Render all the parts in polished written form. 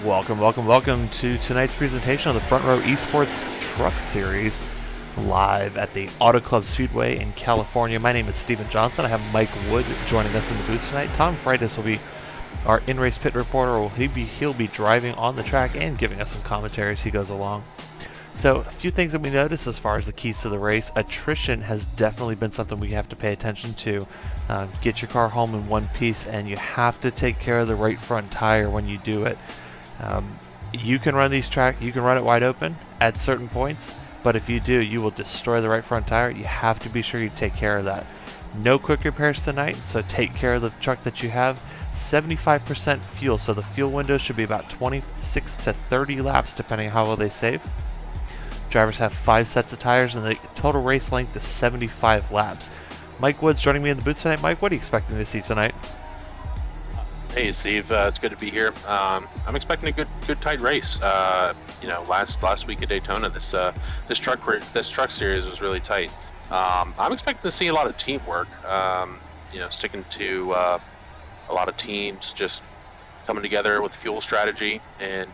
Welcome to tonight's presentation of the Front Row Esports Truck Series live at the Auto Club Speedway in California. My name is Steven Johnson. I have Mike Wood joining us in the booth tonight. Tom Freitas will be our in-race pit reporter. He'll be driving on the track and giving us some commentary as he goes along. So a few things that we noticed as far as the keys to the race. Attrition has definitely been something we have to pay attention to. Get your car home in one piece, and you have to take care of the right front tire when you do it. You can run you can run it wide open at certain points, but if you do, you will destroy the right front tire. You have to be sure you take care of that. No quick repairs tonight, so take care of the truck that you have. 75% fuel, so the fuel window should be about 26 to 30 laps depending on how well they save. Drivers have 5 sets of tires, and the total race length is 75 laps. Mike Wood's joining me in the booth tonight. Mike, what are you expecting to see tonight? Hey Steve, it's good to be here. I'm expecting a good tight race. Last week at Daytona, this truck series was really tight. I'm expecting to see a lot of teamwork. Sticking to a lot of teams just coming together with fuel strategy and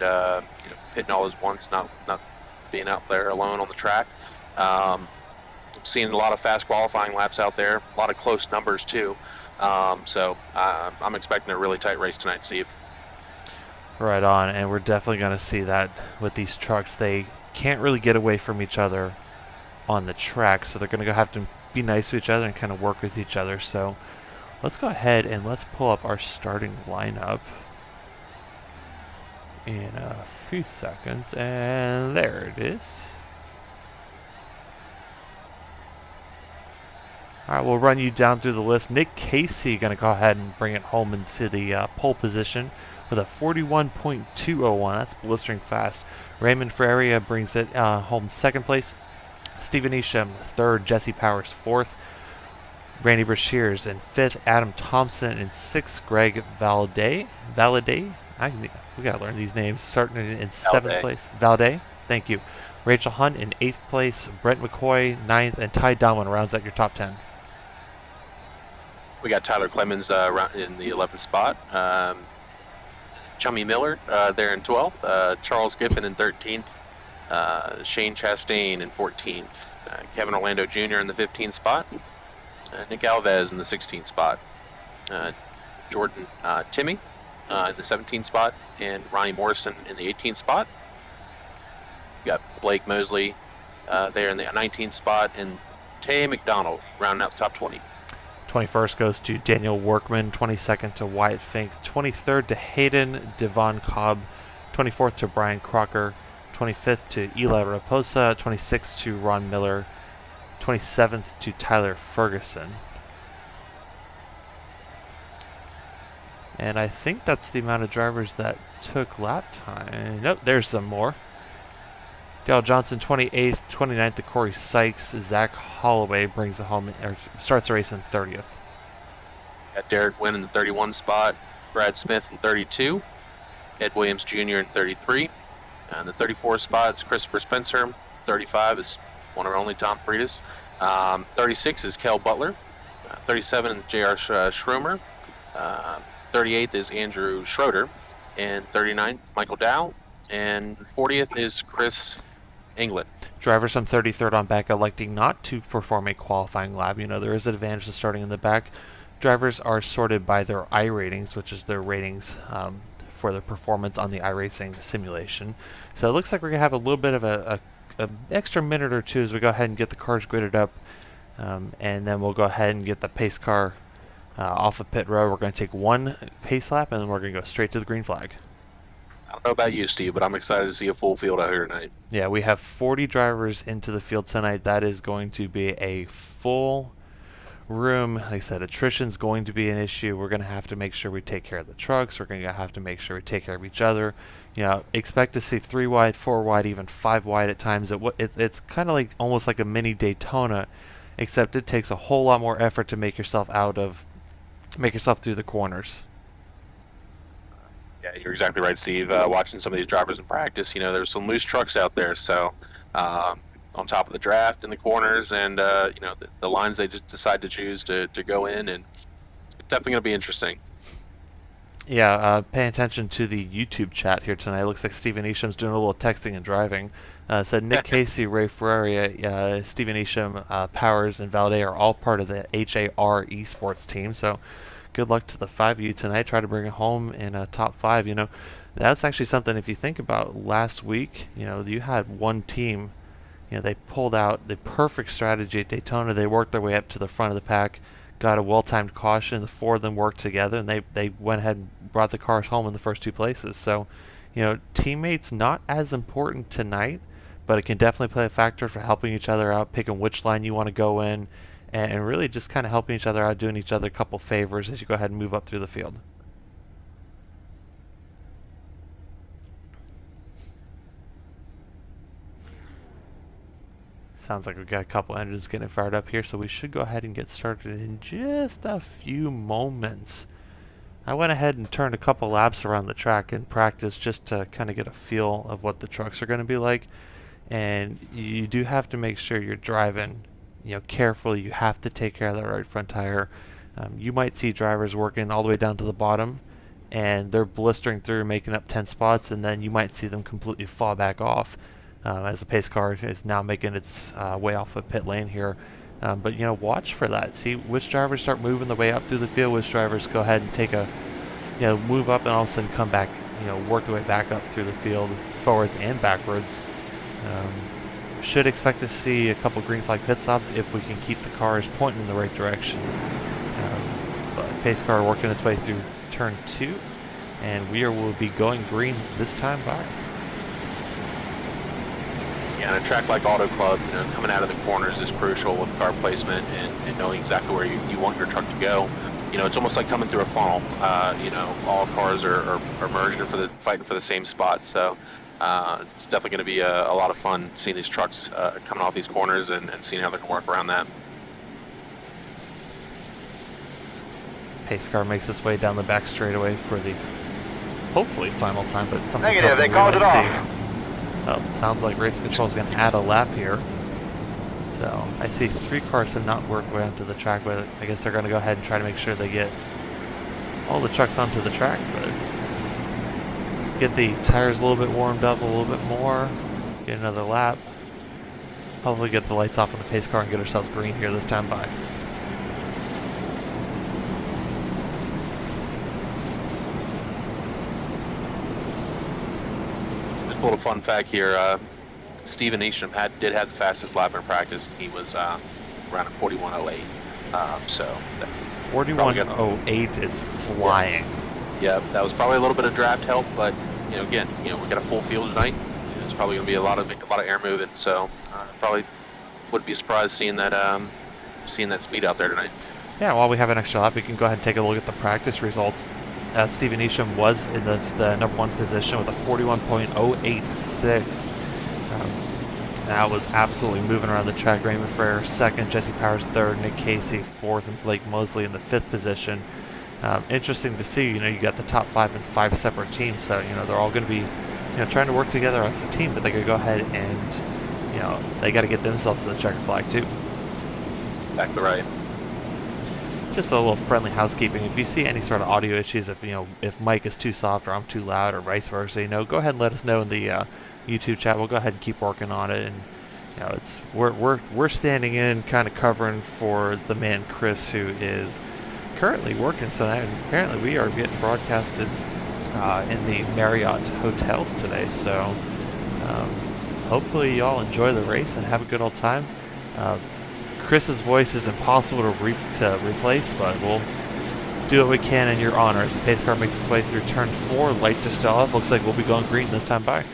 hitting all as once, not being out there alone on the track. Seeing a lot of fast qualifying laps out there, a lot of close numbers too. I'm expecting a really tight race tonight, Steve. Right on, and we're definitely going to see that with these trucks. They can't really get away from each other on the track, so they're going to have to be nice to each other and kind of work with each other. So let's go ahead and let's pull up our starting lineup in a few seconds, and there it is. All right, we'll run you down through the list. Nick Casey going to go ahead and bring it home into the pole position with a 41.201. That's blistering fast. Raymond Ferreira brings it home second place. Stephen Isham third. Jesse Powers fourth. Randy Brashears in fifth. Adam Thompson in sixth. Greg Valade. We got to learn these names. Starting in seventh place. Valade. Thank you. Rachel Hunt in eighth place. Brent McCoy ninth. And Ty Donlin rounds out your top 10. We got Tyler Clemens in the 11th spot. Chummy Miller there in 12th. Charles Giffen in 13th. Shane Chastain in 14th. Kevin Orlando Jr. in the 15th spot. Nick Alves in the 16th spot. Jordan Timmy in the 17th spot. And Ronnie Morrison in the 18th spot. We got Blake Mosley there in the 19th spot. And Tay McDonald rounding out the top 20. 21st goes to Daniel Workman, 22nd to Wyatt Fink, 23rd to Hayden Devon Cobb, 24th to Brian Crocker, 25th to Eli Raposa, 26th to Ron Miller, 27th to Tyler Ferguson. And I think that's the amount of drivers that took lap time. Nope, there's some more. Dale Johnson 28th, 29th to Corey Sykes. Zach Holloway brings it home, or starts the race in 30th. Got Derek Wynn in the 31 spot, Brad Smith in 32, Ed Williams Jr. in 33. And the 34 spot is Christopher Spencer. 35 is one and only Tom Freitas. 36 is Kel Butler. 37 is J.R. Schroemer. 38th is Andrew Schroeder. And 39th, Michael Dow. And 40th is Chris England. Drivers from 33rd on back electing not to perform a qualifying lap. There is an advantage to starting in the back. Drivers are sorted by their iRatings, which is their ratings for their performance on the iRacing simulation. So it looks like we're going to have a little bit of an extra minute or two as we go ahead and get the cars gridded up. And then we'll go ahead and get the pace car off of pit road. We're going to take one pace lap, and then we're going to go straight to the green flag. I don't know about you, Steve, but I'm excited to see a full field out here tonight. Yeah, we have 40 drivers into the field tonight. That is going to be a full room. Like I said, attrition's going to be an issue. We're going to have to make sure we take care of the trucks. We're going to have to make sure we take care of each other. Expect to see 3 wide, 4 wide, even 5 wide at times. It's kind of like almost like a mini Daytona, except it takes a whole lot more effort to make yourself through the corners. Yeah, you're exactly right, Steve. Watching some of these drivers in practice, there's some loose trucks out there. So on top of the draft in the corners and, the lines they just decide to choose to go in. And it's definitely going to be interesting. Yeah, paying attention to the YouTube chat here tonight. It looks like Stephen Esham's doing a little texting and driving. Said Nick Casey, Ray Ferrari, Stephen Esham, Powers, and Valde are all part of the HAR esports team. So good luck to the 5 of you tonight. Try to bring it home in a top 5. You know, that's actually something, if you think about last week, you know, you had one team, you know, they pulled out the perfect strategy at Daytona. They worked their way up to the front of the pack, got a well-timed caution. The 4 of them worked together, and they went ahead and brought the cars home in the first 2 places. So, you know, teammates not as important tonight, but it can definitely play a factor for helping each other out, picking which line you want to go in, and really just kind of helping each other out, doing each other a couple favors as you go ahead and move up through the field. Sounds like we've got a couple engines getting fired up here, so we should go ahead and get started in just a few moments. I went ahead and turned a couple laps around the track in practice just to kind of get a feel of what the trucks are going to be like. And you do have to make sure you're driving, you know, carefully. You have to take care of that right front tire. You might see drivers working all the way down to the bottom, and they're blistering through, making up 10 spots, and then you might see them completely fall back off as the pace car is now making its way off of pit lane here. But, you know, watch for that. See which drivers start moving the way up through the field, which drivers go ahead and take a, you know, move up and all of a sudden come back, you know, work their way back up through the field, forwards and backwards. Should expect to see a couple green flag pit stops if we can keep the cars pointing in the right direction. But pace car working its way through turn 2, and will be going green this time by. Yeah, on a track like Auto Club, you know, coming out of the corners is crucial with car placement and knowing exactly where you want your truck to go. You know, it's almost like coming through a funnel. You know, all cars are merging fighting for the same spot. So it's definitely going to be a lot of fun seeing these trucks coming off these corners and seeing how they can work around that. Pace car makes its way down the back straightaway for the hopefully final time, but something Negative, they called it off. Oh, sounds like race control is going to add a lap here. So I see 3 cars have not worked their way onto the track, but I guess they're going to go ahead and try to make sure they get all the trucks onto the track, but get the tires a little bit warmed up a little bit more, get another lap, hopefully get the lights off on the pace car and get ourselves green here this time by. A little fun fact here, Stephen Esham did have the fastest lap in practice. He was around a 41.08. So 41.08 is flying. Yeah, that was probably a little bit of draft help, but you know, again, you know, we got a full field tonight. It's probably going to be a lot of air moving. So probably wouldn't be surprised seeing that speed out there tonight. Yeah, while we have an extra lap, we can go ahead and take a look at the practice results. Stephen Esham was in the number 1 position with a 41.086. That was absolutely moving around the track. Raymond Ferrer 2nd, Jesse Powers 3rd, Nick Casey 4th, and Blake Mosley in the 5th position. Interesting to see, you know, you got the top 5 in 5 separate teams, so, you know, they're all going to be, you know, trying to work together as a team, but they could go ahead and, you know, they got to get themselves to the checkered flag too. Exactly right. Just a little friendly housekeeping. If you see any sort of audio issues, if Mike is too soft or I'm too loud or vice versa, you know, go ahead and let us know in the YouTube chat. We'll go ahead and keep working on it. And you know, we're standing in, kind of covering for the man Chris, who is currently working tonight. And apparently, we are getting broadcasted in the Marriott hotels today. So hopefully, y'all enjoy the race and have a good old time. Chris's voice is impossible to replace, but we'll do what we can in your honor. As the pace car makes its way through turn 4, lights are still off. Looks like we'll be going green this time by.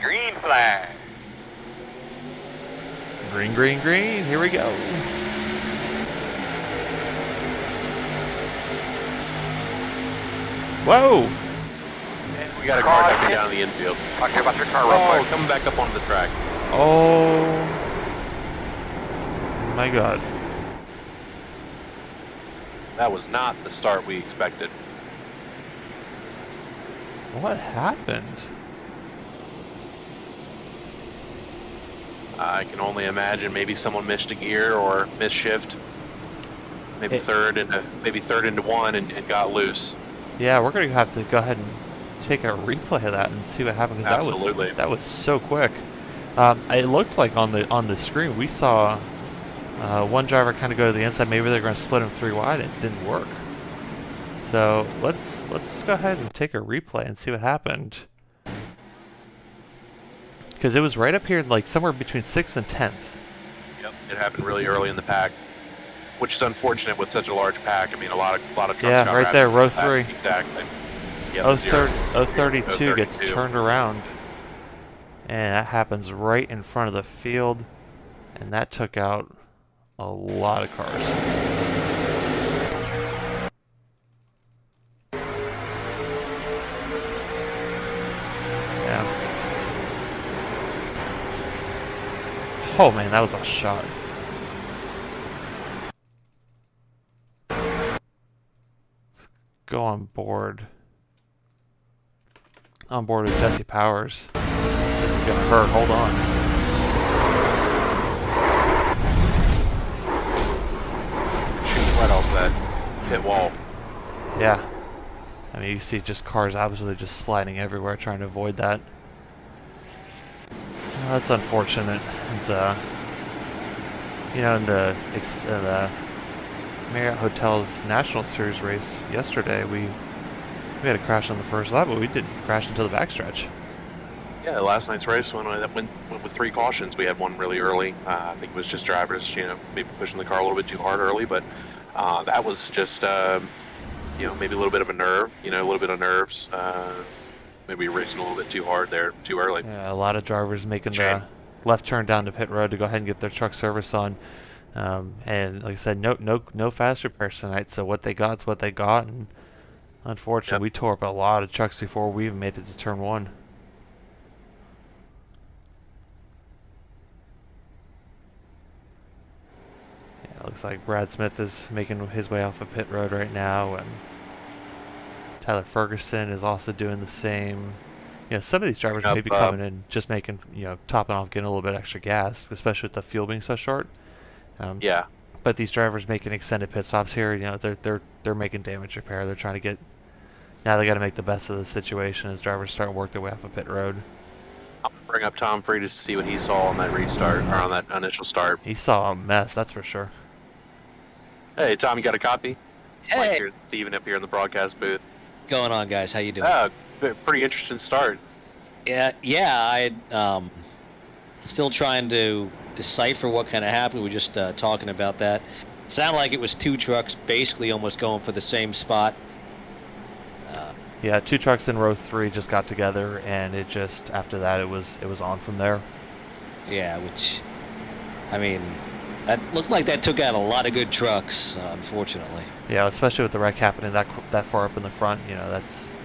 Green flag. Green, green, green. Here we go. Whoa! And we got a car coming down the infield. Talking about your car real quick. Coming back up onto the track. Oh my God. That was not the start we expected. What happened? I can only imagine maybe someone missed a gear or missed shift. Maybe third into one and got loose. Yeah, we're gonna have to go ahead and take a replay of that and see what happened, because Absolutely. that was so quick. It looked like on the screen we saw one driver kind of go to the inside. Maybe they're going to split him 3 wide. It didn't work. So let's go ahead and take a replay and see what happened, because it was right up here, like somewhere between 6th and 10th. Yep, it happened really early in the pack, which is unfortunate with such a large pack. I mean, a lot of trucks. Yeah, right there, row 3. Exactly. Yep, 032 gets turned around, and that happens right in front of the field, and that took out a lot of cars. Yeah. Oh man, that was a shot. Let's go on board. On board with Jesse Powers. This is gonna hurt. Hold on. Shooting right off that pit wall. Yeah. I mean, you see just cars absolutely just sliding everywhere, trying to avoid that. That's unfortunate. It's, you know, in the Marriott Hotels National Series race yesterday, we had a crash on the first lap, but we didn't crash until the backstretch. Yeah, last night's race went with 3 cautions. We had one really early. I think it was just drivers, maybe pushing the car a little bit too hard early, but that was just, maybe a little bit of a nerve, a little bit of nerves. Maybe racing a little bit too hard there, too early. Yeah, a lot of drivers making the left turn down to pit road to go ahead and get their truck service on. And like I said, no fast repairs tonight. So what they got's what they got, and unfortunately, we tore up a lot of trucks before we even made it to turn 1. Yeah, it looks like Brad Smith is making his way off of pit road right now, and Tyler Ferguson is also doing the same. Some of these drivers may be coming in just making, topping off, getting a little bit extra gas, especially with the fuel being so short. Yeah. But these drivers making extended pit stops here, they're making damage repair. They're trying to get. Now they got to make the best of the situation as drivers start to work their way off of pit road. I'll bring up Tom Free to see what he saw on that restart, or on that initial start. He saw a mess, that's for sure. Hey, Tom, you got a copy? Hey. Mike here, Steven up here in the broadcast booth. Going on, guys? How you doing? Pretty interesting start. Yeah. I still trying to decipher what kind of happened. We were just talking about that. Sounded like it was 2 trucks basically almost going for the same spot. Yeah, 2 trucks in row 3 just got together, and it just, after that, it was on from there. Yeah, which, I mean, that looked like that took out a lot of good trucks, unfortunately. Yeah, especially with the wreck happening that far up in the front, that's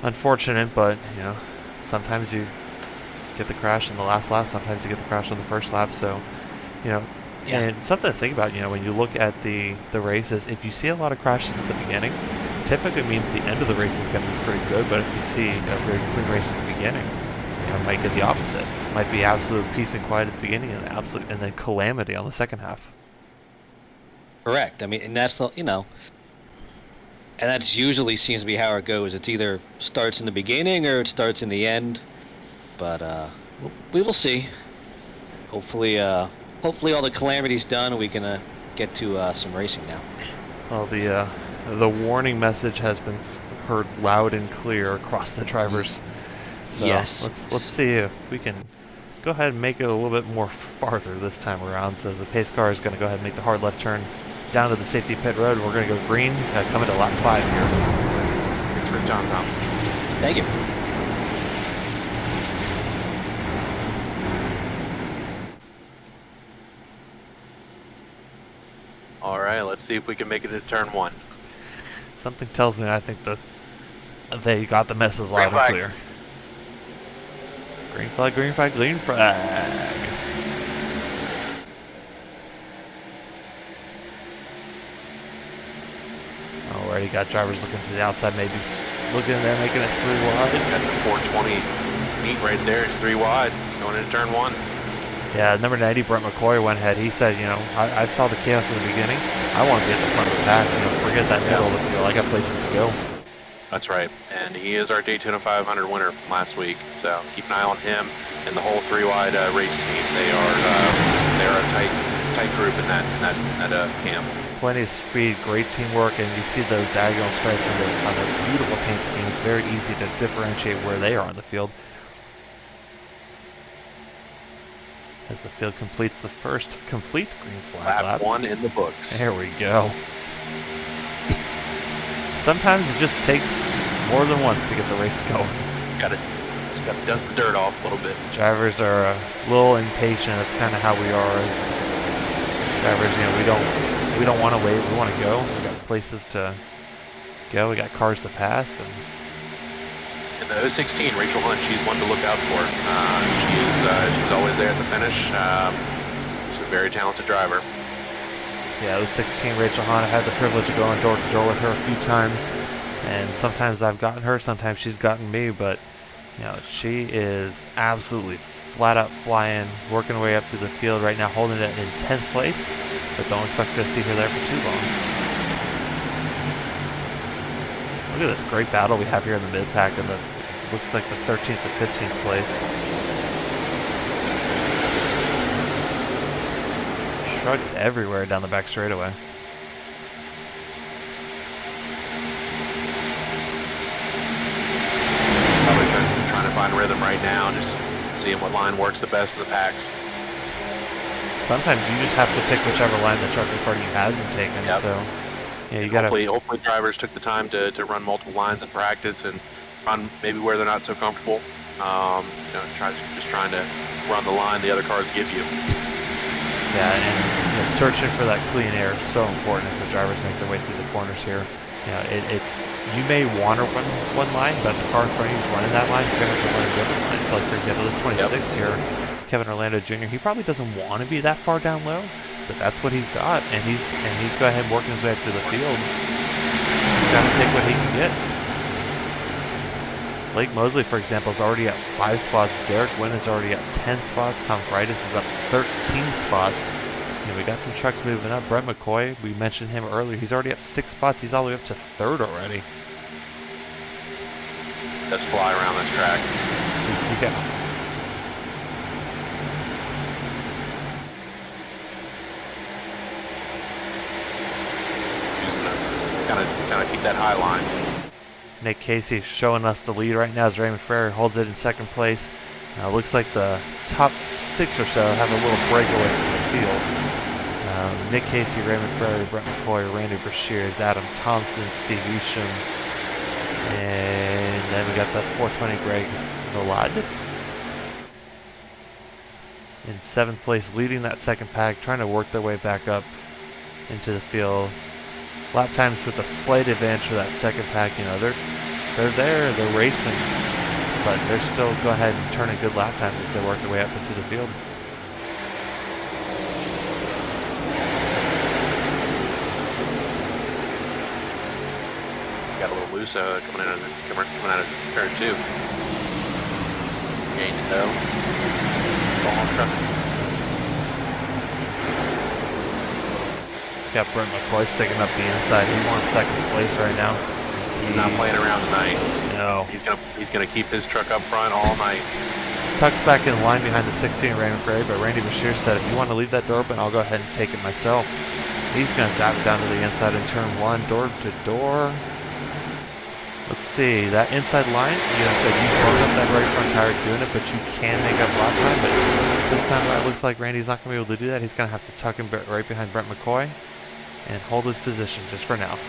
unfortunate, but, sometimes you get the crash in the last lap, sometimes you get the crash on the first lap, so, and something to think about, when you look at the races, if you see a lot of crashes at the beginning, typically means the end of the race is going to be pretty good, but if you see a very clean race at the beginning, it might get the opposite. It might be absolute peace and quiet at the beginning and then calamity on the second half. Correct. I mean, and that's the, and that's usually seems to be how it goes. It's either starts in the beginning or it starts in the end, but we will see. Hopefully all the calamity's done and we can get to some racing now. Well, the warning message has been heard loud and clear across the drivers. So yes. Let's see if we can go ahead and make it a little bit more farther this time around. So as the pace car is going to go ahead and make the hard left turn down to the safety pit road, we're going to go green, coming to lap 5 here. Thanks for your time, Tom. Thank you. All right, let's see if we can make it to turn 1. Something tells me I think they got the message loud and clear. Green flag, green flag, green flag. Alrighty, got drivers looking to the outside, maybe looking at there, making it 3 wide. Got the 420 meet right there. It's 3 wide going into turn 1. Yeah, number 90, Brent McCoy, went ahead. He said, I saw the chaos in the beginning. I want to be at the front of the pack. Forget that middle of the field. I got places to go. That's right. And he is our Daytona 500 winner last week. So keep an eye on him and the whole 3 wide race team. They are a tight group in that camp. Plenty of speed, great teamwork, and you see those diagonal stripes on their beautiful paint schemes. Very easy to differentiate where they are on the field. As the field completes the first complete green flag lap. 1 in the books. There we go. Sometimes it just takes more than once to get the race going. Just gotta dust the dirt off a little bit. Drivers are a little impatient. That's kind of how we are as drivers. We don't want to wait. We want to go. We got places to go. We got cars to pass. And in the 016, Rachel Hunt, she's one to look out for. She's always there at the finish. She's a very talented driver. Yeah, 016, Rachel Hunt. I had the privilege of going door to door with her a few times, and sometimes I've gotten her, sometimes she's gotten me. But she is absolutely flat out flying, working her way up through the field right now, holding it in 10th place. But don't expect to see her there for too long. Look at this great battle we have here in the mid-pack, and looks like the 13th and 15th place. Trucks everywhere down the back straightaway. Probably trying to find rhythm right now, just seeing what line works the best in the packs. Sometimes you just have to pick whichever line the truck in front of you hasn't taken. Yep. So you got to. Hopefully drivers took the time to run multiple lines in practice and run maybe where they're not so comfortable. Trying to run the line the other cars give you. Yeah, and searching for that clean air is so important as the drivers make their way through the corners here. You may want to run one line, but if the car in front of you is running that line, you're going to have to run a different line. So, like for example, this 26 here, Kevin Orlando Jr., he probably doesn't want to be that far down low, but that's what he's got, and he's go ahead working his way up to the field. He's got to take what he can get. Blake Mosley, for example, is already at 5 spots. Derek Wynn is already at 10 spots. Tom Freitas is up 13 spots. We got some trucks moving up. Brent McCoy, we mentioned him earlier. He's already up 6 spots. He's all the way up to 3rd already. Let's fly around this track. Yeah. Just gonna keep that high line. Nick Casey showing us the lead right now as Raymond Frere holds it in 2nd place. Looks like the top 6 or so have a little breakaway from the field. Nick Casey, Raymond Frere, Brent McCoy, Randy Brashears, Adam Thompson, Steve Isham, and then we got the 420 Greg Velad in 7th place, leading that 2nd pack, trying to work their way back up into the field. Lap times with a slight advantage for that 2nd pack. They're there, they're racing, but they're still go ahead and turning good lap times as they work their way up into the field. Got a little loose coming out of turn 2. Gain to know. Ball truck. Got Brent McCoy sticking up the inside. He wants 2nd place right now. He's not playing around tonight. No. He's gonna keep his truck up front all night. Tucks back in line behind the 16 Raymond Frere, but Randy Bashir said, if you want to leave that door open, I'll go ahead and take it myself. He's going to dive it down to the inside in turn 1, door to door. Let's see, that inside line, said you load up that right front tire doing it, but you can make up lap time. But this time it looks like Randy's not going to be able to do that. He's going to have to tuck him right behind Brent McCoy and hold his position just for now.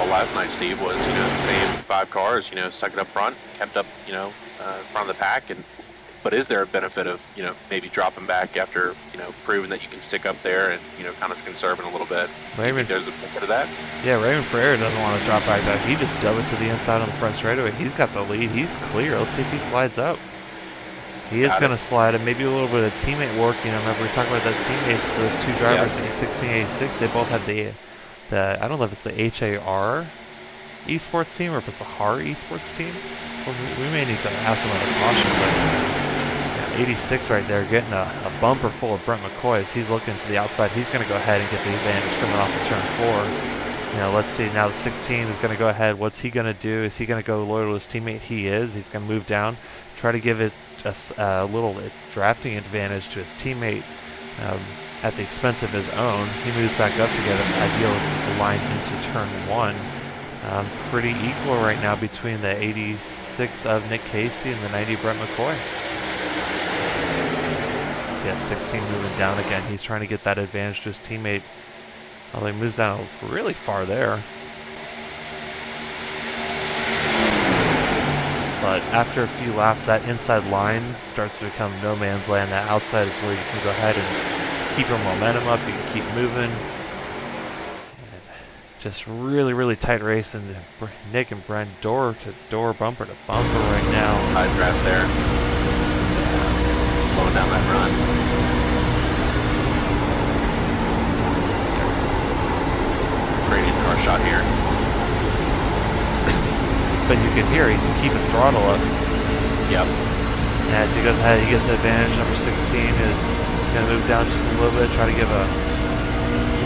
Last night, Steve, was the same 5 cars, stuck it up front, kept up, front of the pack, but is there a benefit of maybe dropping back after proving that you can stick up there and kind of conserving a little bit? Raymond, there's a benefit of that. Yeah, Raymond Frere doesn't want to drop back there. He just dove it to the inside on the front straightaway. He's got the lead. He's clear. Let's see if he slides up. He is going to slide, and maybe a little bit of teammate work. You know, remember we talked about those teammates, the two drivers in 1686. They both had the I don't know if it's the HAR esports team or if it's the HAR esports team. Well, we may need to ask them under caution, but yeah, 86 right there, getting a bumper full of Brent McCoy as he's looking to the outside. He's going to go ahead and get the advantage coming off of turn 4. You know, let's see, now the 16 is going to go ahead. What's he going to do? Is he going to go loyal to his teammate? He is. He's going to move down, try to give it a little drafting advantage to his teammate at the expense of his own. He moves back up to get an ideal line into turn 1. Pretty equal right now between the 86 of Nick Casey and the 90 Brent McCoy. See that 16 moving down again. He's trying to get that advantage to his teammate. Although he moves down really far there. But after a few laps, that inside line starts to become no man's land. That outside is where you can go ahead and keep your momentum up. You can keep moving. And just really, really tight race. And Nick and Brent door to door, bumper to bumper right now. High draft there. Slowing down that run. Great in-car shot here. But you can hear he can keep his throttle up. Yep. And as he goes ahead, he gets the advantage. Number 16 is going to move down just a little bit, try to give a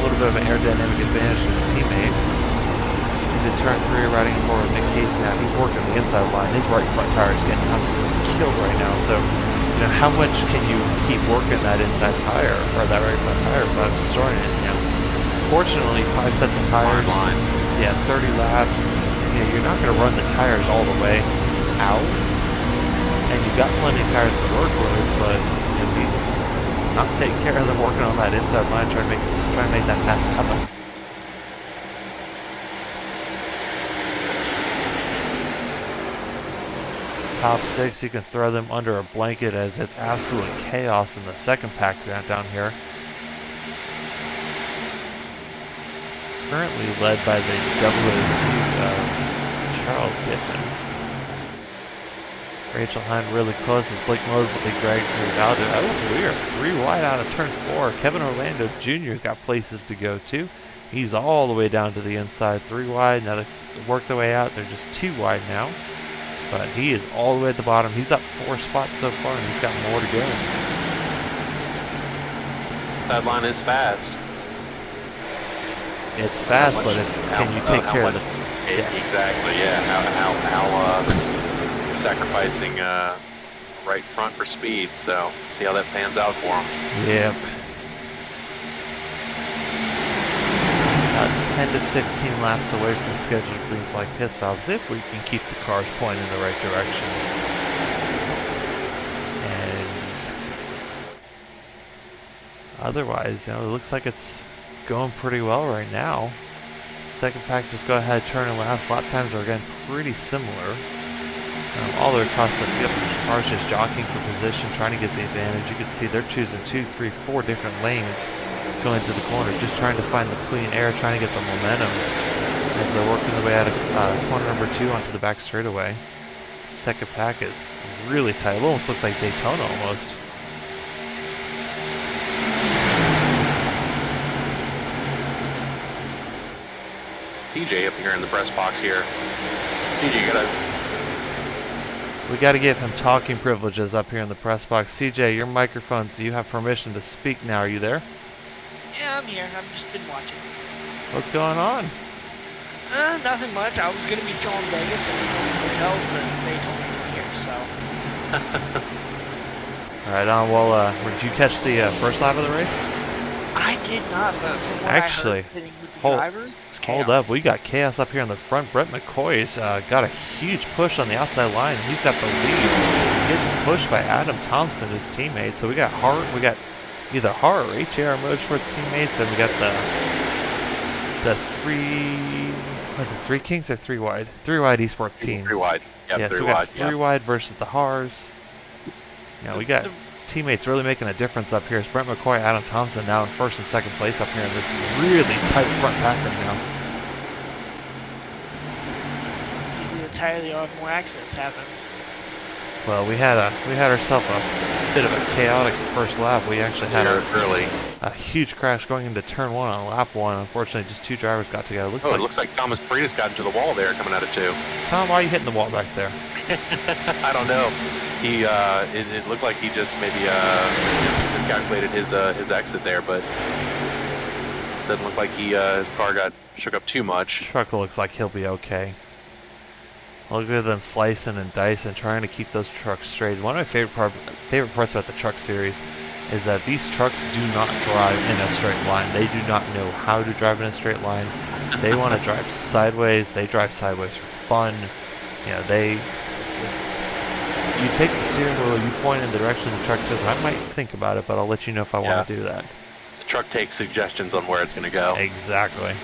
little bit of an aerodynamic advantage to his teammate. Into turn 3, riding forward, Nick Case now. He's working the inside line. His right front tire is getting absolutely killed right now. So, you know, how much can you keep working that inside tire, or that right front tire, without destroying it? You know, fortunately, 5 sets of tires. Yeah, 30 laps. You know, you're not going to run the tires all the way out, and you've got plenty of tires to work with, but you know, he's not taking care of them, working on that inside line, trying to make that pass happen. Top 6, you can throw them under a blanket as it's absolute chaos in the second pack down here. Currently led by the W2 of Charles Giffen. Rachel Hunt really close as Blake Mosley, Greg Rivaldo. Oh, we are 3 wide out of turn 4. Kevin Orlando Jr. got places to go to. He's all the way down to the inside, 3 wide. Now they work their way out. They're just 2 wide now. But he is all the way at the bottom. He's up 4 spots so far, and he's got more to go. That line is fast. It's fast, but it's can you take care of the... Exactly, yeah. How sacrificing right front for speed, so see how that pans out for him. Yep. About 10 to 15 laps away from the scheduled green flag pit stops if we can keep the cars pointing in the right direction. And otherwise, you know, it looks like it's going pretty well right now. Second pack, just go ahead, turn and laps. Lap times are again pretty similar. All the way across the field, cars just jockeying for position, trying to get the advantage. You can see they're choosing 2, 3, 4 different lanes going to the corner, just trying to find the clean air, trying to get the momentum as they're working their way out of corner number 2 onto the back straightaway. Second pack is really tight. It almost looks like Daytona almost. TJ up here in the press box here. TJ, we got to give him talking privileges up here in the press box. CJ, your microphones, you have permission to speak now. Are you there? Yeah, I'm here. I've just been watching. What's going on? Nothing much. I was going to be going to Vegas and hotels, but they told me to here, so. All right, well, did you catch the first lap of the race? I did not, but from what Actually, I heard, sitting with the drivers, it was chaos. Hold up, we got chaos up here in the front. Brent McCoy's got a huge push on the outside line, and he's got the lead. Getting pushed by Adam Thompson, his teammate. So we got either Har or HAR Motorsports teammates, and we got the 3 Kings or 3 wide? 3 wide esports team. 3 wide. Yep, yeah, 3 so we got wide. 3 wide versus the Hars. Yeah, we got teammates really making a difference up here. It's Brent McCoy, Adam Thompson now in first and second place up here in this really tight front pack right now. Usually the tighter they are, more accidents happen. Well, we had ourselves a bit of a chaotic first lap. We actually had a huge crash going into turn 1 on lap 1. Unfortunately, just 2 drivers got together. It looks like Thomas Freitas got into the wall there coming out of 2. Tom, why are you hitting the wall back there? I don't know. He it looked like he just maybe miscalculated his exit there, but doesn't look like his car got shook up too much. Truck looks like he'll be okay. Look at them slicing and dicing, trying to keep those trucks straight. One of my favorite parts about the truck series is that these trucks do not drive in a straight line. They do not know how to drive in a straight line. They want to drive sideways. They drive sideways for fun. You know, you take the steering wheel, you point in the direction the truck says, I might think about it, but I'll let you know if I want to do that. The truck takes suggestions on where it's going to go. Exactly.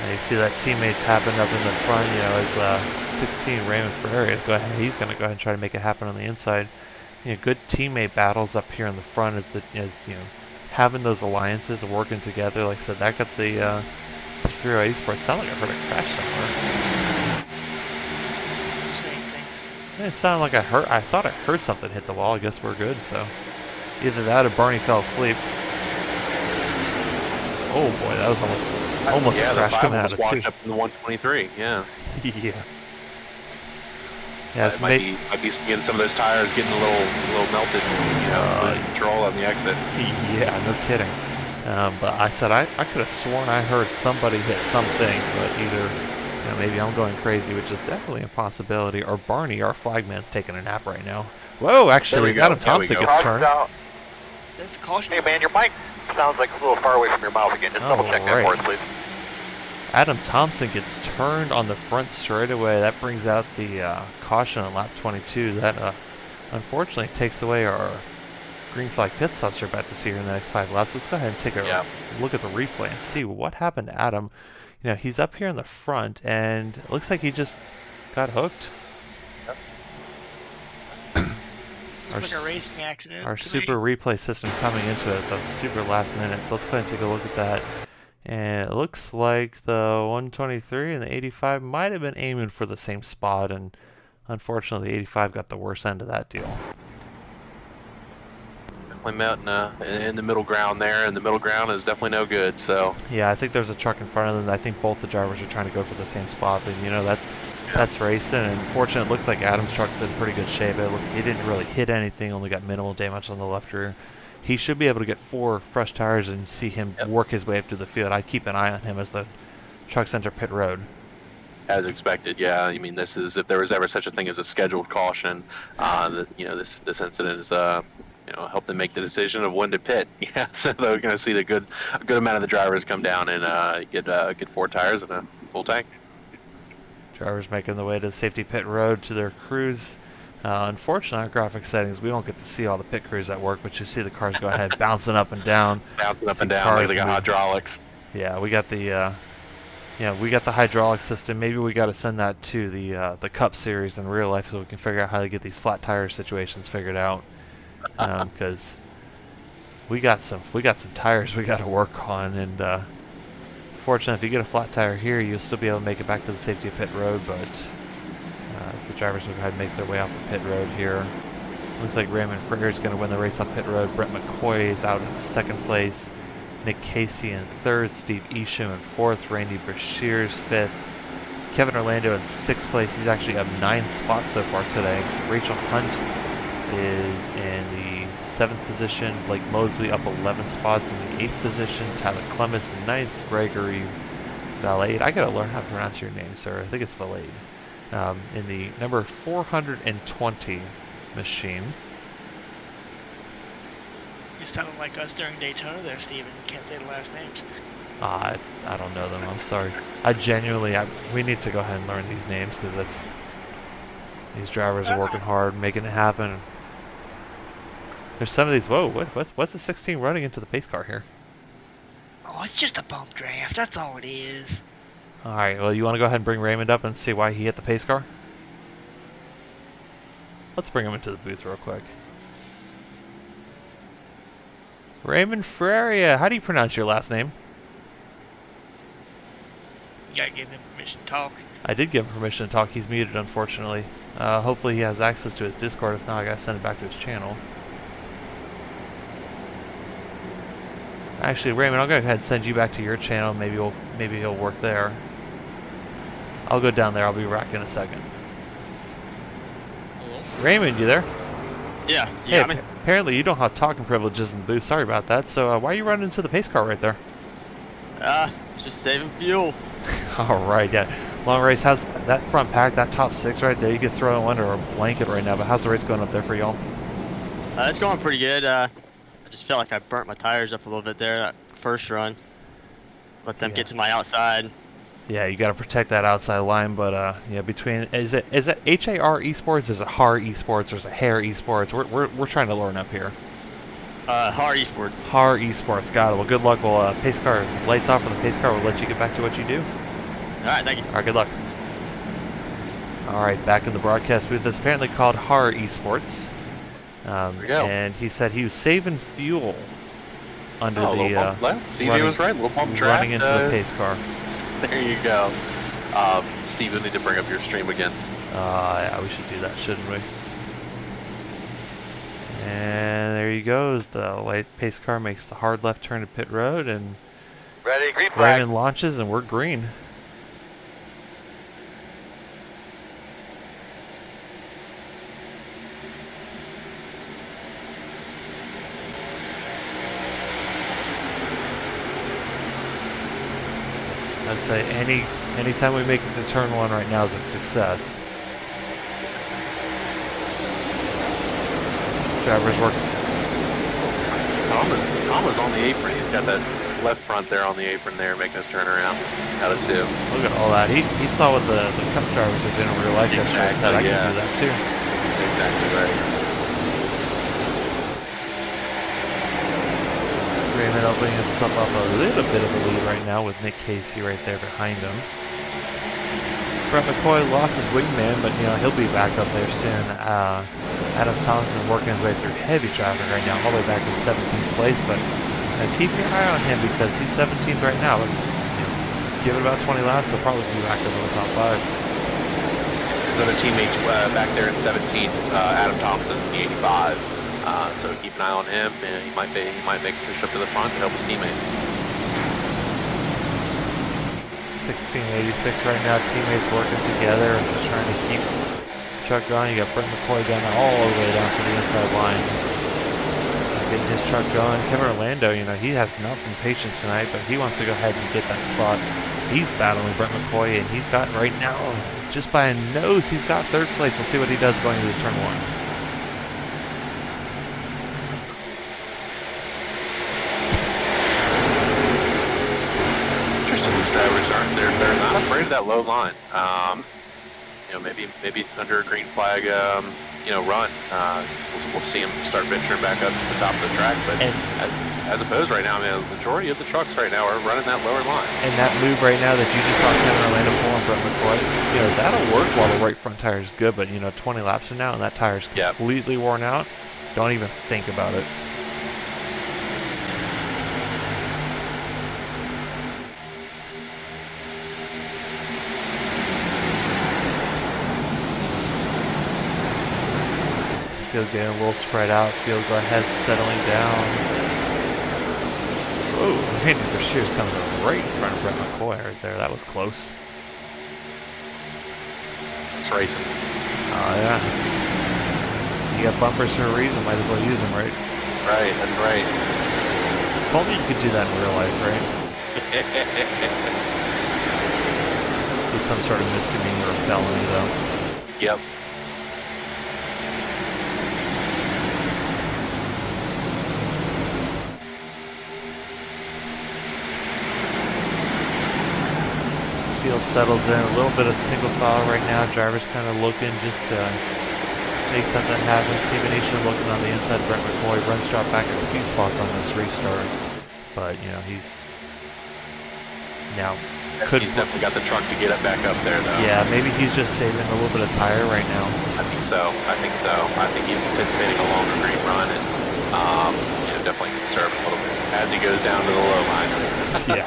And you see that teammates happen up in the front, you know, as 16 Raymond Ferreira is he's going to go ahead and try to make it happen on the inside. You know, good teammate battles up here in the front as you know, having those alliances and working together. Like I said, that got the 308 Esports. Sounded like I heard a crash somewhere. Thanks. It sounded like I thought I heard something hit the wall. I guess we're good. So either that or Barney fell asleep. Oh boy, that was almost a crash coming out of 2. Up in the 123. Yeah. Yeah. Yeah, it might be seeing some of those tires getting a little melted, you know, losing control on the exits. Yeah, no kidding. But I said I could have sworn I heard somebody hit something, but either, you know, maybe I'm going crazy, which is definitely a possibility, or Barney, our flagman's taking a nap right now. Whoa, actually, Adam Thompson gets turned. There's a caution. Hey man, your mic sounds like a little far away from your mouth again. Just double check that for us, please. Adam Thompson gets turned on the front straightaway. That brings out the caution on lap 22. That unfortunately takes away our green flag pit stops we're about to see here in the next 5 laps. Let's go ahead and take a look at the replay and see what happened to Adam. You know, he's up here in the front, and it looks like he just got hooked. Looks like a racing accident. Our super replay system coming into it at the super last minute. So let's go ahead and take a look at that. And it looks like the 123 and the 85 might have been aiming for the same spot, and unfortunately the 85 got the worst end of that deal. Definitely met in the middle ground there, and the middle ground is definitely no good. So yeah, I think there's a truck in front of them. I think both the drivers are trying to go for the same spot, but you know that's racing. And fortunately, it looks like Adam's truck's in pretty good shape. He didn't really hit anything, only got minimal damage on the left rear. He should be able to get 4 fresh tires and see him work his way up to the field. I'd keep an eye on him as the trucks enter pit road. As expected, yeah. I mean, this is, if there was ever such a thing as a scheduled caution, you know, this incident is, you know, helped them make the decision of when to pit. Yeah, so they're going to see a good amount of the drivers come down and get 4 tires and a full tank. Drivers making their way to the safety pit road to their crews. Unfortunately, our graphic settings, we don't get to see all the pit crews at work, but you see the cars go ahead bouncing up and down. Bouncing up and down like they got hydraulics. Yeah, we got the we got the hydraulic system. Maybe we got to send that to the Cup Series in real life so we can figure out how to get these flat tire situations figured out. Because we got some tires we got to work on, and fortunately, if you get a flat tire here, you'll still be able to make it back to the safety of pit road, but as the drivers will go ahead and make their way off the pit road here. Looks like Raymond Freer is going to win the race on pit road. Brett McCoy is out in 2nd place. Nick Casey in 3rd. Steve Isham in 4th. Randy Brashears 5th. Kevin Orlando in 6th place. He's actually up 9 spots so far today. Rachel Hunt is in the 7th position. Blake Mosley up 11 spots in the 8th position. Tyler Clemens in 9th. Gregory Valade. I gotta learn how to pronounce your name, sir. I think it's Valade. In the number 420 machine. You sounded like us during Daytona there, Steven. You can't say the last names. I don't know them. I'm sorry. We need to go ahead and learn these names because these drivers are working hard, making it happen. There's some of these. Whoa! What's the 16 running into the pace car here? Oh, it's just a bump draft. That's all it is. All right. Well, you want to go ahead and bring Raymond up and see why he hit the pace car? Let's bring him into the booth real quick. Raymond Freria. How do you pronounce your last name? gotta give him permission to talk. I did give him permission to talk. He's muted, unfortunately. Hopefully he has access to his Discord. If not, I gotta send it back to his channel. Actually, Raymond, I'll go ahead and send you back to your channel. Maybe he'll work there. I'll go down there. I'll be back in a second. Hello? Raymond, you there? Yeah, you Hey, got me? apparently you don't have talking privileges in the booth. Sorry about that. So why are you running into the pace car right there? Just saving fuel. All right, yeah. Long race. How's that front pack, that top 6 right there? You could throw it under a blanket right now, but how's the race going up there for y'all? It's going pretty good. I just felt like I burnt my tires up a little bit there that first run. Let them get to my outside. Yeah, you got to protect that outside line, but yeah, between is it HAR Esports, is it HAR Esports, or is it Hair Esports? We're trying to learn up here. Hard esports. HAR Esports, got it. Well, good luck. Well, pace car lights off on the pace car. We'll let you get back to what you do. All right, thank you. All right, good luck. All right, back in the broadcast booth. It's apparently called HAR Esports. There we go. And he said he was saving fuel under Oh, little the bump left. CJ running- was right. Little bump track. running into the pace car. There you go. Steve, you'll need to bring up your stream again. Yeah, we should do that, shouldn't we? And there he goes. The light pace car makes the hard left turn to pit road, and Ready, green flag. Raymond launches, and we're green. I'd say anytime we make it to turn 1 right now is a success. Driver's working. Tom was on the apron. He's got that left front there on the apron there, making us turn around out of 2. Look at all that. He saw what the cup drivers are doing in real life yesterday. Said I can do that too. Exactly right. Raymond opening himself up a little bit of a lead right now with Nick Casey right there behind him. Brett McCoy lost his wingman, but he'll be back up there soon. Adam Thompson working his way through heavy traffic right now, all the way back in 17th place. But keep your eye on him because he's 17th right now. But, give it about 20 laps, he'll probably be back up in the top 5. His other teammates back there in 17th, Adam Thompson, the 85. So keep an eye on him. He might make a push up to the front to help his teammates. 1686 right now, teammates working together and just trying to keep the truck going. You got Brett McCoy down there all the way down to the inside line. Getting his truck going. Kevin Orlando, he has not been patient tonight, but he wants to go ahead and get that spot. He's battling Brett McCoy, and he's got right now, just by a nose, he's got 3rd place. We'll see what he does going into turn 1. They're not afraid of that low line. Maybe under a green flag, run. We'll see them start venturing back up to the top of the track. But as opposed right now, the majority of the trucks right now are running that lower line. And that move right now that you just saw Kevin Orlando pull on Brett McCoy, that'll work while the right front tire is good. But 20 laps from now, and that tire's completely worn out. Don't even think about it. Field getting a little spread out. Field go ahead, settling down. Oh, Randy Brashear's coming right in front of Brett McCoy right there. That was close. It's racing. Oh, yeah. You got bumpers for a reason. Might as well use them, right? That's right. That's right. If only you could do that in real life, right? Be some sort of misdemeanor or felony, though. Yep. Field settles in, a little bit of single file right now. Driver's kind of looking just to make something happen. Stephen Nation looking on the inside. Brett McCoy runs drop back a few spots on this restart, but he's now He's definitely got the truck to get it back up there, though. Yeah, maybe he's just saving a little bit of tire right now. I think so. I think he's anticipating a longer green run and definitely conserve a little bit as he goes down to the low line. Yeah.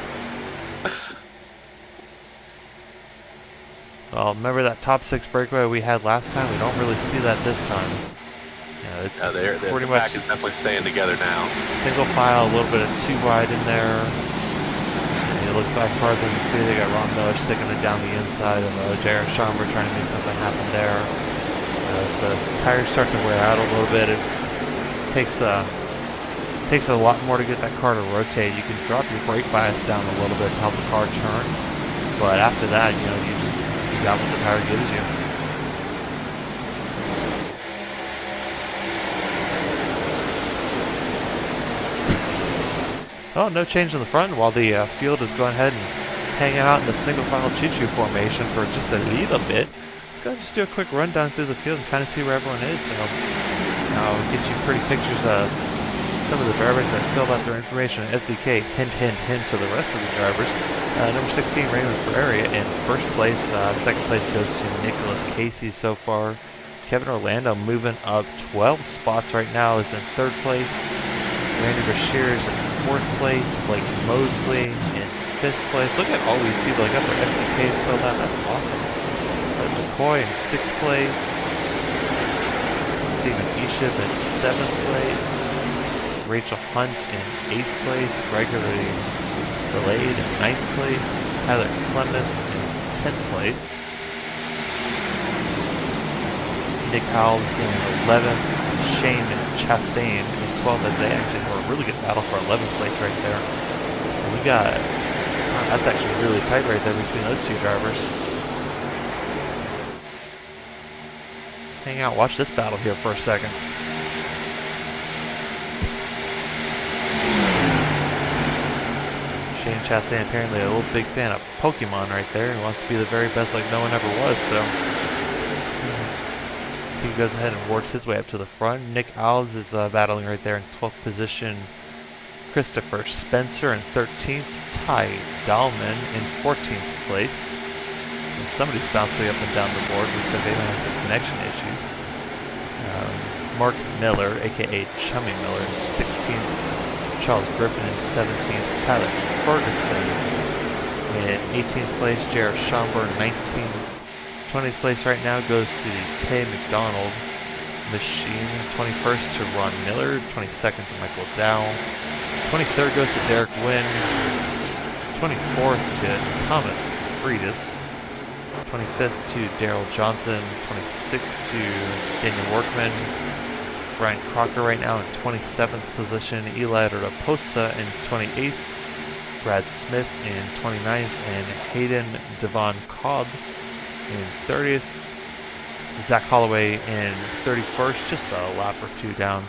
Well, remember that top 6 breakaway we had last time? We don't really see that this time. Yeah, it's pretty the much pack is definitely staying together now. single file, a little bit of 2 wide in there. And you look back farther in the field, they got Ron Miller sticking it down the inside, and Jared Schomburg trying to make something happen there. As the tires start to wear out a little bit, it takes a lot more to get that car to rotate. You can drop your brake bias down a little bit to help the car turn, but after that, you know, you got what the tire gives you. Oh, no change in the front while the field is going ahead and hanging out in the single file choo-choo formation for just a little bit. Let's go just do a quick rundown through the field and kind of see where everyone is. So I'll get you pretty pictures of some of the drivers that filled out their information. SDK, hint to the rest of the drivers. Number 16, Raymond Ferreira in first place. Second place goes to Nicholas Casey so far. Kevin Orlando moving up 12 spots right now, is in third place. Randy Bashir is in fourth place. Blake Mosley in fifth place. Look at all these people that got their SDKs filled out. That's awesome. McCoy in sixth place. Stephen Eship in seventh place. Rachel Hunt in 8th place, Gregory Delayed in 9th place, Tyler Clemis in 10th place, Nick Alves in 11th, Shane Chastain in 12th, as they actually were a really good battle for 11th place right there. And we got, that's actually really tight right there between those two drivers. Hang out, watch this battle here for a second. Shane Chastain apparently a little big fan of Pokemon right there. He wants to be the very best like no one ever was, so he goes ahead and works his way up to the front. Nick Alves is battling right there in 12th position. Christopher Spencer in 13th. Ty Dahlman in 14th place. And somebody's bouncing up and down the board. Looks like they might have some connection issues. Mark Miller, aka Chummy Miller, in 16th. Charles Griffin in 17th, Tyler Ferguson in 18th place, Jared Schomburg 19th. 20th place right now goes to the Tay McDonald machine. 21st to Ron Miller, 22nd to Michael Dow. 23rd goes to Derek Wynn. 24th to Thomas Friedis. 25th to Daryl Johnson. 26th to Daniel Workman. Brian Crocker right now in 27th position, Eli Raposa in 28th, Brad Smith in 29th, and Hayden Devon Cobb in 30th, Zach Holloway in 31st, just a lap or two down,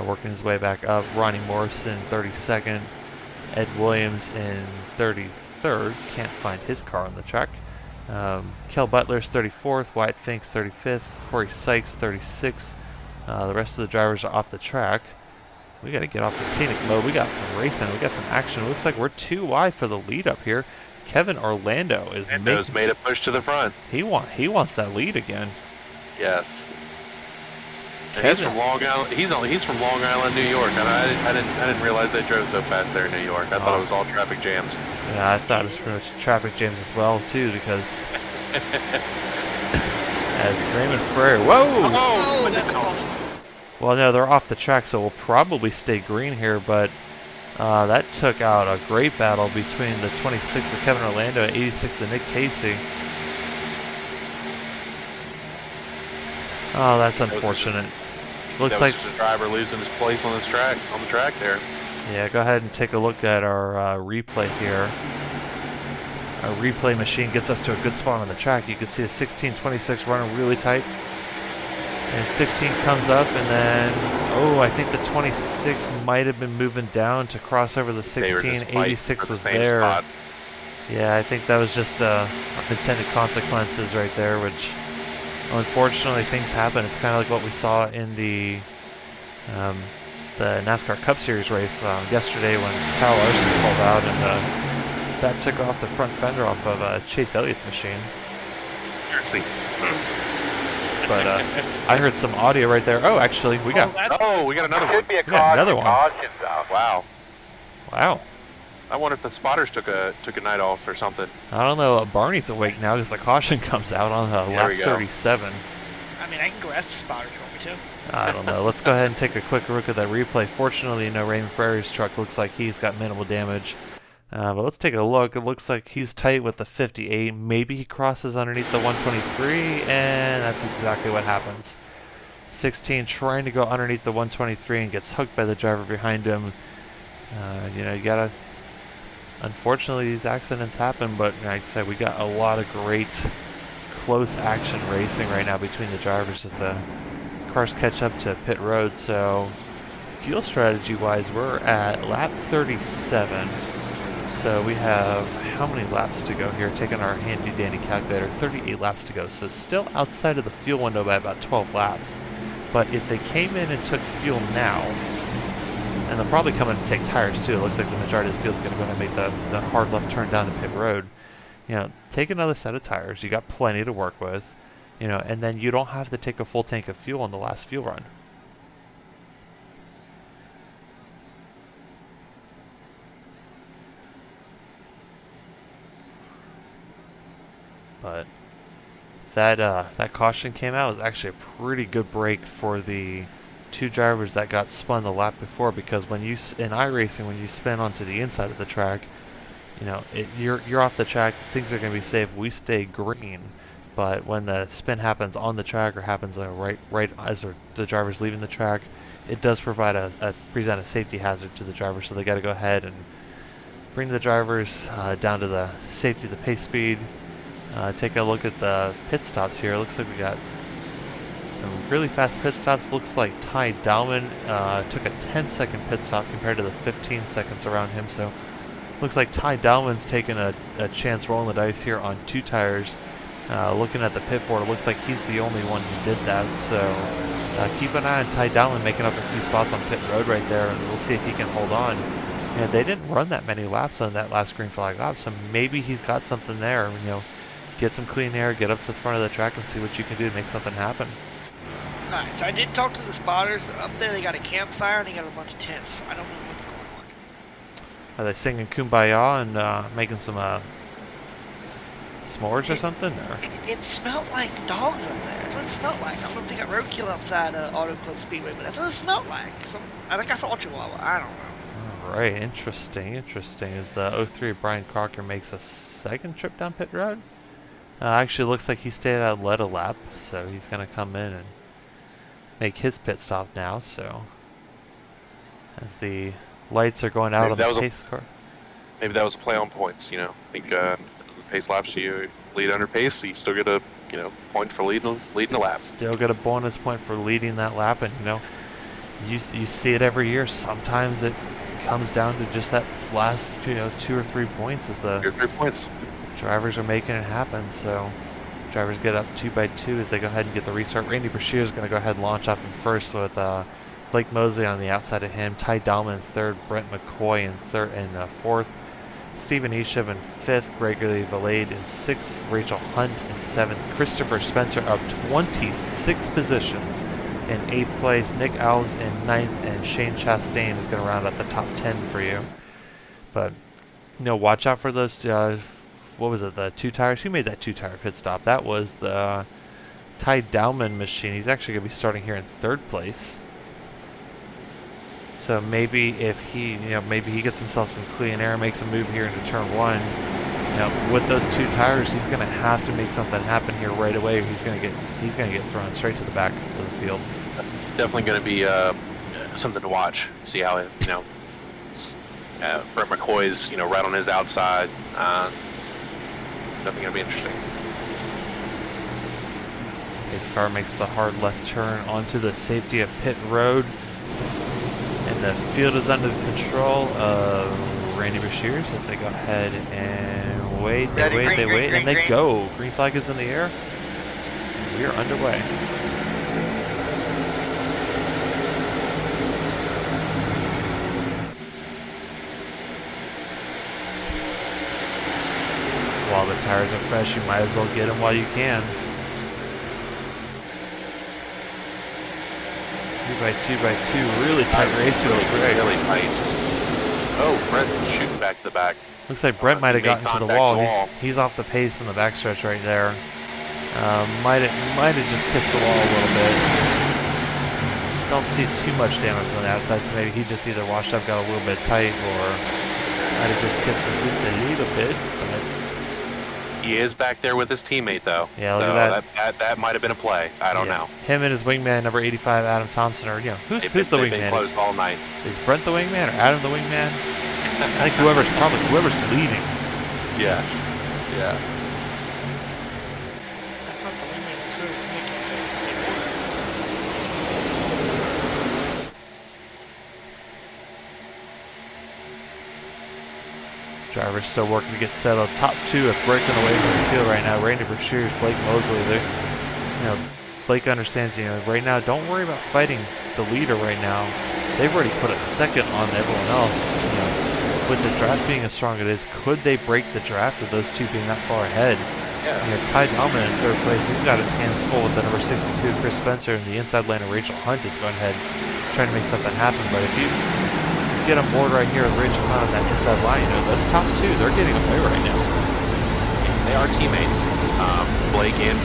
working his way back up, Ronnie Morrison 32nd, Ed Williams in 33rd, can't find his car on the track, Kel Butler's 34th, Wyatt Fink's 35th, Corey Sykes 36th. The rest of the drivers are off the track. We got to get off the scenic mode. We got some racing. We got some action. It looks like we're too wide for the lead up here. Kevin Orlando is made a push to the front. He wants that lead again. Yes. He's from Long Island. He's from Long Island, New York, and I didn't realize they drove so fast there in New York. I thought it was all traffic jams. Yeah, I thought it was pretty much traffic jams as well too, because as Raymond Ferrer, whoa! Oh, that's close. Well, no, they're off the track, so we'll probably stay green here, but that took out a great battle between the 26th of Kevin Orlando and 86th of Nick Casey. Oh, that's unfortunate. Looks like the driver losing his place on the track there. Yeah, go ahead and take a look at our replay here. Our replay machine gets us to a good spot on the track. You can see a 16:26 running really tight. And 16 comes up, and then, oh, I think the 26 might have been moving down to cross over the 16. 86 was there. Spot. Yeah, I think that was just unintended consequences right there, which, unfortunately, things happen. It's kind of like what we saw in the NASCAR Cup Series race yesterday when Kyle Larson pulled out, and that took off the front fender off of Chase Elliott's machine. Seriously. But I heard some audio right there. Oh, actually, we got another one. Should be a another one. cautions out. Wow. Wow. I wonder if the spotters took a night off or something. I don't know. Barney's awake now because the caution comes out on lap 37. I mean, I can go ask the spotter if you want me to. I don't know. Let's go ahead and take a quick look at that replay. Fortunately, Raymond Ferrier's truck looks like he's got minimal damage. But let's take a look. It looks like he's tight with the 58. Maybe he crosses underneath the 123, and that's exactly what happens. 16 trying to go underneath the 123 and gets hooked by the driver behind him. You gotta... Unfortunately, these accidents happen, but like I said, we got a lot of great close action racing right now between the drivers as the cars catch up to pit road. So fuel strategy wise, we're at lap 37. So we have how many laps to go here? Taking our handy dandy calculator, 38 laps to go. So still outside of the fuel window by about 12 laps. But if they came in and took fuel now, and they'll probably come in and take tires too. It looks like the majority of the field's going to go ahead and make the hard left turn down to pit road. Take another set of tires. You got plenty to work with, and then you don't have to take a full tank of fuel on the last fuel run. But that caution came out. It was actually a pretty good break for the two drivers that got spun the lap before, because when you in iRacing, when you spin onto the inside of the track, you're off the track, things are going to be safe. We stay green, but when the spin happens on the track or happens right as the driver's leaving the track, it does present a safety hazard to the driver. So they got to go ahead and bring the drivers down to the safety, the pace speed. Take a look at the pit stops here. It looks like we got some really fast pit stops. Looks like Ty Dowman took a 10-second pit stop compared to the 15 seconds around him. So looks like Ty Dowman's taking a chance rolling the dice here on two tires. Looking at the pit board, it looks like he's the only one who did that. So keep an eye on Ty Dowman making up a few spots on pit road right there, and we'll see if he can hold on. And they didn't run that many laps on that last green flag lap, so maybe he's got something there. Get some clean air, get up to the front of the track and see what you can do to make something happen. Alright, so I did talk to the spotters. Up there they got a campfire and they got a bunch of tents. I don't know what's going on. Are they singing Kumbaya and making some s'mores or something? Or? It smelled like dogs up there. That's what it smelled like. I don't know if they got roadkill outside Auto Club Speedway, but that's what it smelled like. So, I think I saw a chihuahua. I don't know. Alright, interesting. As the 03 Brian Crocker makes a second trip down pit road. Actually looks like he stayed out led a lap, so he's going to come in and make his pit stop now. So as the lights are going out on the pace car. Maybe that was a play on points, I think pace laps, you lead under pace, so you still get a point for leading a lap. Still get a bonus point for leading that lap, and you see it every year. Sometimes it comes down to just that last 2 or 3 points as the 2 or 3 points. Drivers are making it happen. So drivers get up 2 by 2 as they go ahead and get the restart. Randy Brashear is going to go ahead and launch off in first with Blake Mosley on the outside of him, Ty Dallman in third, Brent McCoy in third and fourth, Stephen Isham in fifth, Gregory Valade in sixth, Rachel Hunt in seventh, Christopher Spencer up 26 positions in 8th place, Nick Alves in 9th, and Shane Chastain is going to round out the top 10 for you. But watch out for those what was it, the 2 tires? Who made that 2-tire pit stop? That was the Ty Dowman machine. He's actually going to be starting here in 3rd place. So maybe if he, maybe he gets himself some clean air, makes a move here into turn 1. With those 2 tires, he's going to have to make something happen here right away. Or he's going to get thrown straight to the back of the field. Definitely going to be something to watch. See how it, Brent McCoy's, right on his outside. Definitely going to be interesting. His car makes the hard left turn onto the safety of pit road. And the field is under the control of Randy Brashears as they go ahead and wait, and they go. Green flag is in the air. We are underway. While the tires are fresh, you might as well get them while you can. 2 by 2 by 2, really tight race. Really tight. Oh, Brett shooting back to the back. Looks like Brett might have He made gotten to the contact wall. with the wall. He's off the pace in the backstretch right there. Might have just kissed the wall a little bit. Don't see too much damage on the outside, so maybe he just either washed up, got a little bit tight, or might have just kissed it just a little bit. But He is back there with his teammate, though. Yeah, look so at that. That might have been a play. I don't know. Him and his wingman, number 85, Adam Thompson, are, who's the They've been wingman? close all night. Is Brent the wingman or Adam the wingman? I think whoever's leading. Yes. Yeah. I thought the wingman was supposed to make it. Driver's still working to get settled. Top two are breaking away from the field right now. Randy Brashears, Blake Mosley. Blake understands, right now, don't worry about fighting the leader right now. They've already put a second on everyone else. With the draft being as strong as it is, could they break the draft with those two being that far ahead? Yeah. Ty Dahlman in third place. He's got his hands full with the number 62, Chris Spencer, and the inside lane of Rachel Hunt is going ahead trying to make something happen. But if you get on board right here with Rachel Hunt on that inside line, those top two, they're getting away right now. They are teammates. Blake and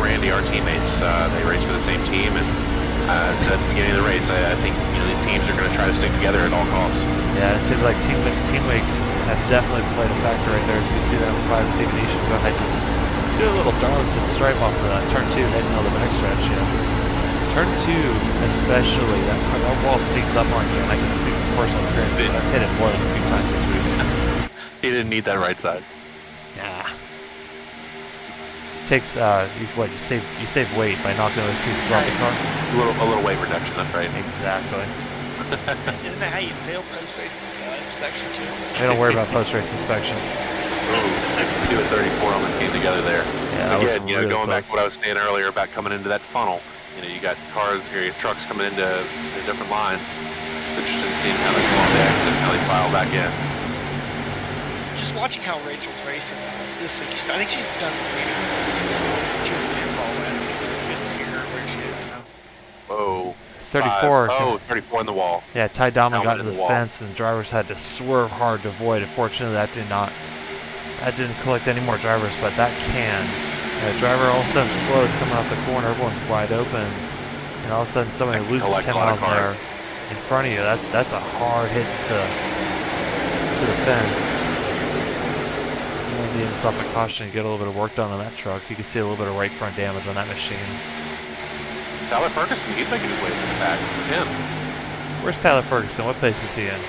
Randy are teammates. They race for the same team, and as I said at the beginning of the race, I think these teams are going to try to stick together at all costs. Yeah, it seems like teammates have definitely played a factor right there. If you see that with 5 Stephen Easton, go ahead, just do a little Darlington stripe off the turn 2, heading on the backstretch. Turn 2, especially, that wall sneaks up on you, and I can speak from personal experience. I've hit it more than a few times this week. He didn't need that right side. Yeah. Takes you save weight by knocking those pieces off the car. A little weight reduction. That's right. Exactly. Isn't that how you fail post-race inspection too? They don't worry about post-race inspection. Ooh, 62 and 34 almost came together there. Yeah, that was Again, really going back close. to what I was saying earlier about coming into that funnel. You got cars or your trucks coming into the different lines. It's interesting seeing how they go on the exit and how they file back in. Just watching how Rachel's racing this week. I think she's done great. She was a pinball last week, so it's good to see her where she is. So. Whoa. 34. 34 in the wall. Yeah, Ty Dahlman got Helmet into in the the wall. fence, and drivers had to swerve hard to avoid. Unfortunately, that didn't collect any more drivers, but that can. Driver all of a sudden slows coming off the corner. Everyone's wide open, and all of a sudden somebody That can loses collect 10 a lot miles of an hour cars. in front of you. That's a hard hit to the fence. He'll need himself a caution to get a little bit of work done on that truck. You can see a little bit of right front damage on that machine. Tyler Ferguson, he's making his way to the back. Him. Where's Tyler Ferguson? What place is he in?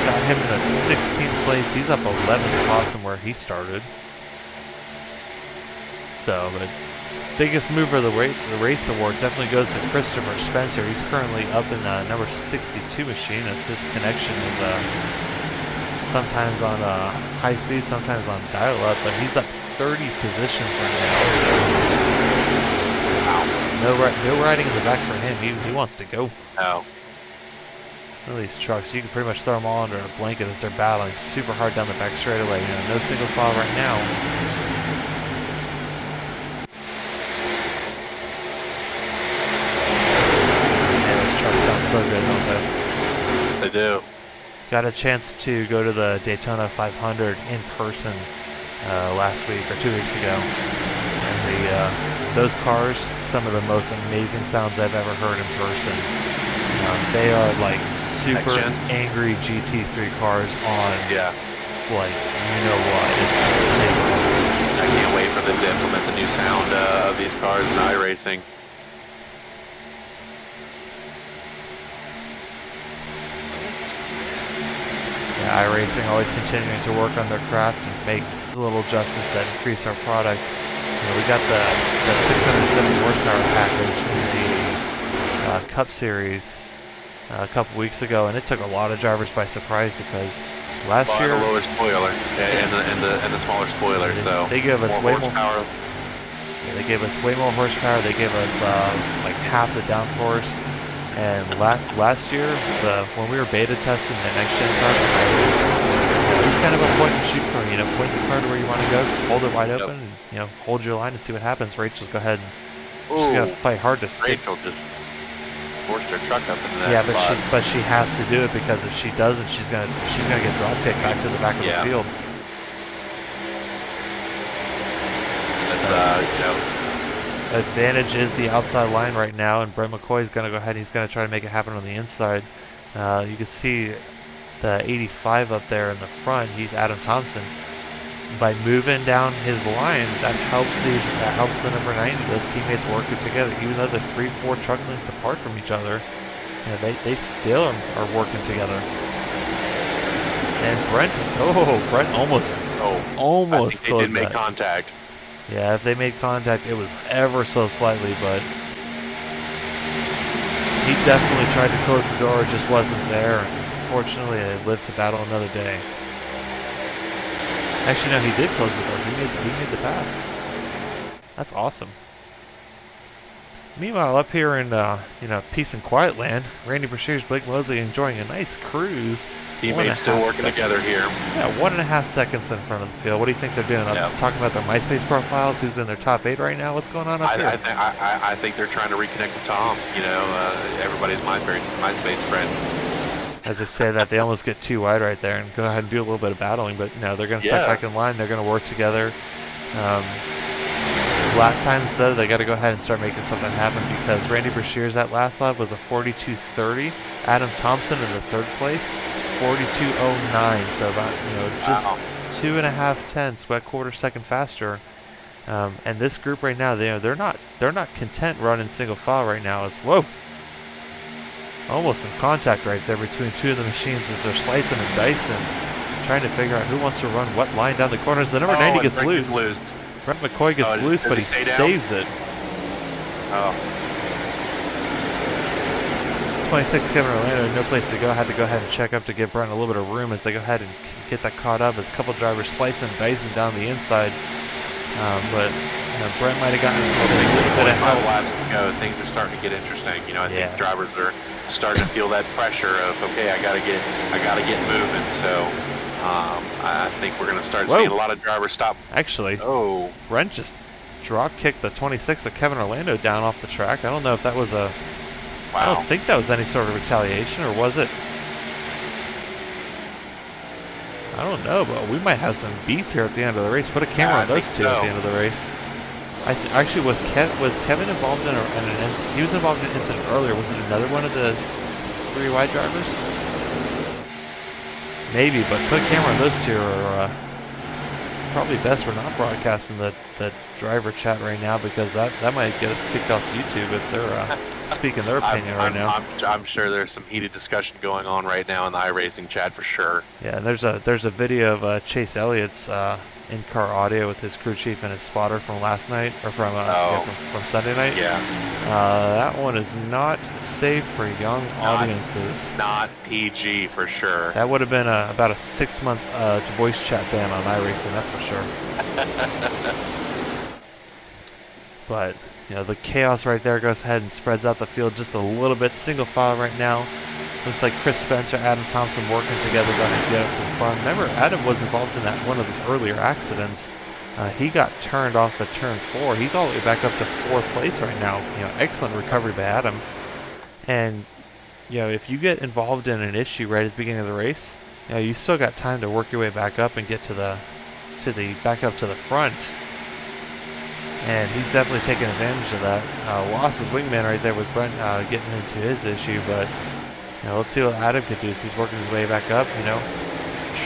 Got him in the 16th place. He's up 11 spots from where he started. So, but biggest mover of the race award definitely goes to Christopher Spencer. He's currently up in the number 62 machine as his connection is sometimes on high speed, sometimes on dial-up, but he's up 30 positions right now. So no riding in the back for him. He wants to go. No. One of these trucks, you can pretty much throw them all under a blanket as they're battling super hard down the back straightaway. No single file right now. Man, those trucks sound so good, don't they? Yes, they do. Got a chance to go to the Daytona 500 in person last week or 2 weeks ago. And those cars, some of the most amazing sounds I've ever heard in person. They are like super angry GT3 cars on, like, it's insane. I can't wait for them to implement the new sound of these cars in iRacing. Yeah, iRacing always continuing to work on their craft and make little adjustments that increase our product. We got the 670 horsepower package in the Cup Series a couple weeks ago, and it took a lot of drivers by surprise because last year the lower spoiler and the smaller spoiler. They gave us way more horsepower. Yeah, they gave us way more horsepower. They gave us like half the downforce. And last year, when we were beta testing the next gen car, it was kind of a point and shoot for me. Point the car to where you want to go, hold it wide open, and hold your line and see what happens. Rachel's go ahead and she's gonna fight hard to stick. Rachel just forced her truck up into that Yeah, spot. but she has to do it, because if she doesn't, she's gonna get drop kicked back to the back of the field. That's Advantage is the outside line right now, and Brent McCoy is gonna go ahead and he's gonna try to make it happen on the inside. You can see the 85 up there in the front. He's Adam Thompson. By moving down his line, that helps the number 90. Those teammates working together, even though they're 3-4 truck lengths apart from each other. They still are working together. And Brent almost I think they did make that. contact. Yeah, if they made contact, it was ever so slightly, but he definitely tried to close the door, it just wasn't there. Fortunately, they lived to battle another day. Actually, no, he did close the door. He made the pass. That's awesome. Meanwhile, up here in peace and quiet land, Randy Brashear's Blake Mosley enjoying a nice cruise. Teammates still working together here. Yeah, 1.5 seconds in front of the field. What do you think they're doing? Talking about their MySpace profiles. Who's in their top 8 right now? What's going on up here? I think they're trying to reconnect with Tom. Everybody's MySpace friend. As I say that, they almost get too wide right there and go ahead and do a little bit of battling. But no, they're going to tuck back in line. They're going to work together. Lap times, though, they got to go ahead and start making something happen, because Randy Brashear's that last lap was a 42.30. Adam Thompson in the 3rd place, 42.09. So about just 2.5 tenths, wet quarter second faster. And this group right now, they're not content running single file right now. Almost some contact right there between two of the machines as they're slicing and dicing, trying to figure out who wants to run what line down the corners. The number 90 gets loose. Brent McCoy gets loose, but he saves it. 26 Kevin Orlando, no place to go. Had to go ahead and check up to give Brent a little bit of room as they go ahead and get that caught up as a couple drivers slicing and dicing down the inside. But Brent might have gotten just a little bit of help. Laps to go, things are starting to get interesting. I think drivers are starting to feel that pressure of, okay, I gotta get moving. So I think we're gonna start seeing a lot of drivers stop. Actually, Brent just drop kicked the 26 of Kevin Orlando down off the track. I don't know if that was a. I don't think that was any sort of retaliation, or was it? I don't know, but we might have some beef here at the end of the race. Put a camera on those two at the end of the race. Actually, was Kevin involved in an incident? He was involved in an incident earlier. Was it another one of the 3 wide drivers? Maybe, but put a camera on those two, or probably best we're not broadcasting the driver chat right now, because that might get us kicked off YouTube if they're speaking their opinion right now. I'm sure there's some heated discussion going on right now in the iRacing chat for sure. Yeah, and there's a video of Chase Elliott's in-car audio with his crew chief and his spotter from last night, or from Sunday night. Yeah. That one is not safe for young audiences. Not PG for sure. That would have been about a 6-month voice chat ban on iRacing, that's for sure. But the chaos right there goes ahead and spreads out the field just a little bit. Single file right now. Looks like Chris Spencer, Adam Thompson working together to get up to the front. Remember, Adam was involved in one of those earlier accidents. He got turned off at turn 4. He's all the way back up to 4th place right now. Excellent recovery by Adam. And if you get involved in an issue right at the beginning of the race, you still got time to work your way back up and get to the back up to the front. And he's definitely taking advantage of that. Lost his wingman right there with Brent getting into his issue, but let's see what Adam can do as he's working his way back up,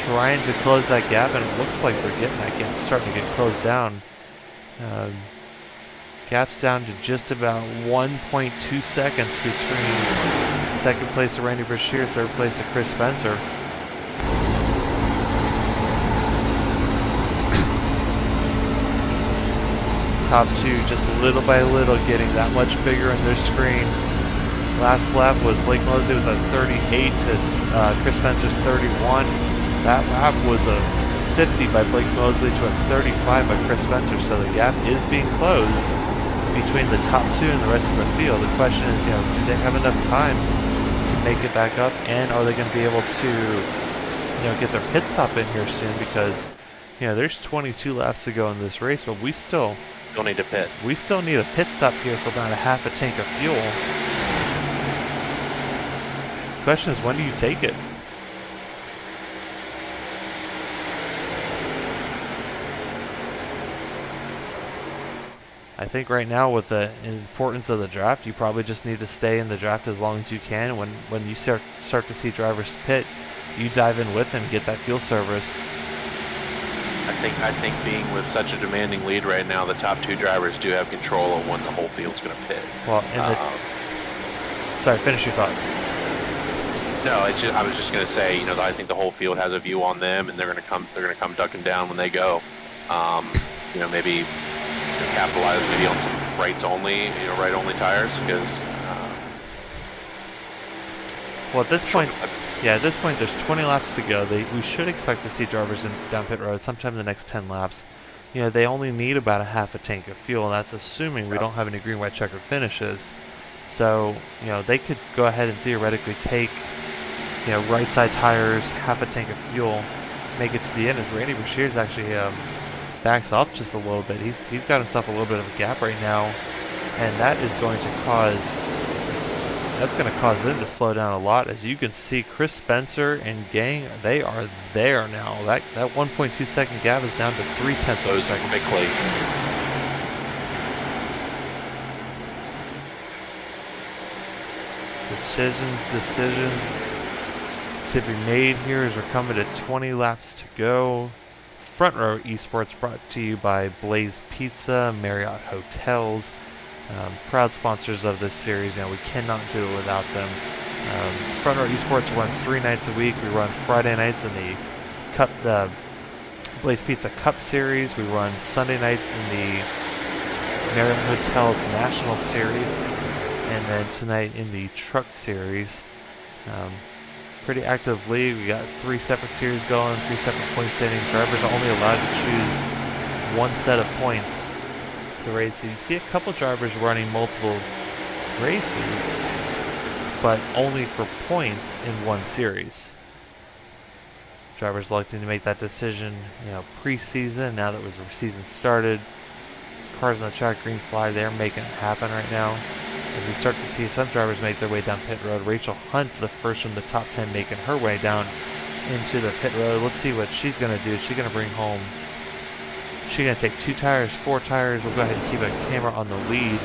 trying to close that gap, and it looks like they're getting that gap starting to get closed down. Gap's down to just about 1.2 seconds between 2nd place of Randy Brashear, 3rd place of Chris Spencer. Top 2 just little by little getting that much bigger in their screen. Last lap was Blake Mosley with a 38 to Chris Spencer's 31. That lap was a 50 by Blake Mosley to a 35 by Chris Spencer. So the gap is being closed between the top 2 and the rest of the field. The question is, do they have enough time to make it back up, and are they going to be able to, get their pit stop in here soon? Because, there's 22 laps to go in this race, but we still need to pit. We still need a pit stop here for about a half a tank of fuel. question is, when do you take it? I think right now, with the importance of the draft, you probably just need to stay in the draft as long as you can. When you start to see drivers pit, you dive in with them, get that fuel service. I think being with such a demanding lead right now, the top 2 drivers do have control of when the whole field's going to pit. Well, sorry, finish your thought. No, I was just going to say, I think the whole field has a view on them, and they're going to come ducking down when they go. Maybe capitalize maybe on some right only tires, because. Well, at this point. Yeah, at this point, there's 20 laps to go. We should expect to see drivers down pit road sometime in the next 10 laps. They only need about a half a tank of fuel, and that's assuming we don't have any green, white, checkered finishes. So, they could go ahead and theoretically take, right side tires, half a tank of fuel, make it to the end, as Randy Brashears actually backs off just a little bit. He's got himself a little bit of a gap right now, and that is going to cause them to slow down a lot. As you can see, Chris Spencer and gang, they are there now. That 1.2 second gap is down to 0.3 of a second. Quickly. Decisions to be made here as we're coming to 20 laps to go. Front Row Esports brought to you by Blaze Pizza, Marriott Hotels. Proud sponsors of this series. We cannot do it without them. Front Row Esports runs 3 nights a week. We run Friday nights in the Blaze Pizza Cup Series. We run Sunday nights in the Marriott Hotels National Series, and then tonight in the Truck Series. Pretty active league. We got 3 separate series going, 3 separate point standings. Drivers are only allowed to choose 1 set of points to race. So you see a couple drivers running multiple races, but only for points in 1 series. Drivers electing to make that decision, pre-season. Now that the season started, cars on the track, green flag, they're making it happen right now. As we start to see some drivers make their way down pit road. Rachel Hunt, the first from the top 10, making her way down into the pit road. Let's see what she's going to do. She's going to bring home. She's going to take 2 tires, 4 tires. We'll go ahead and keep a camera on the lead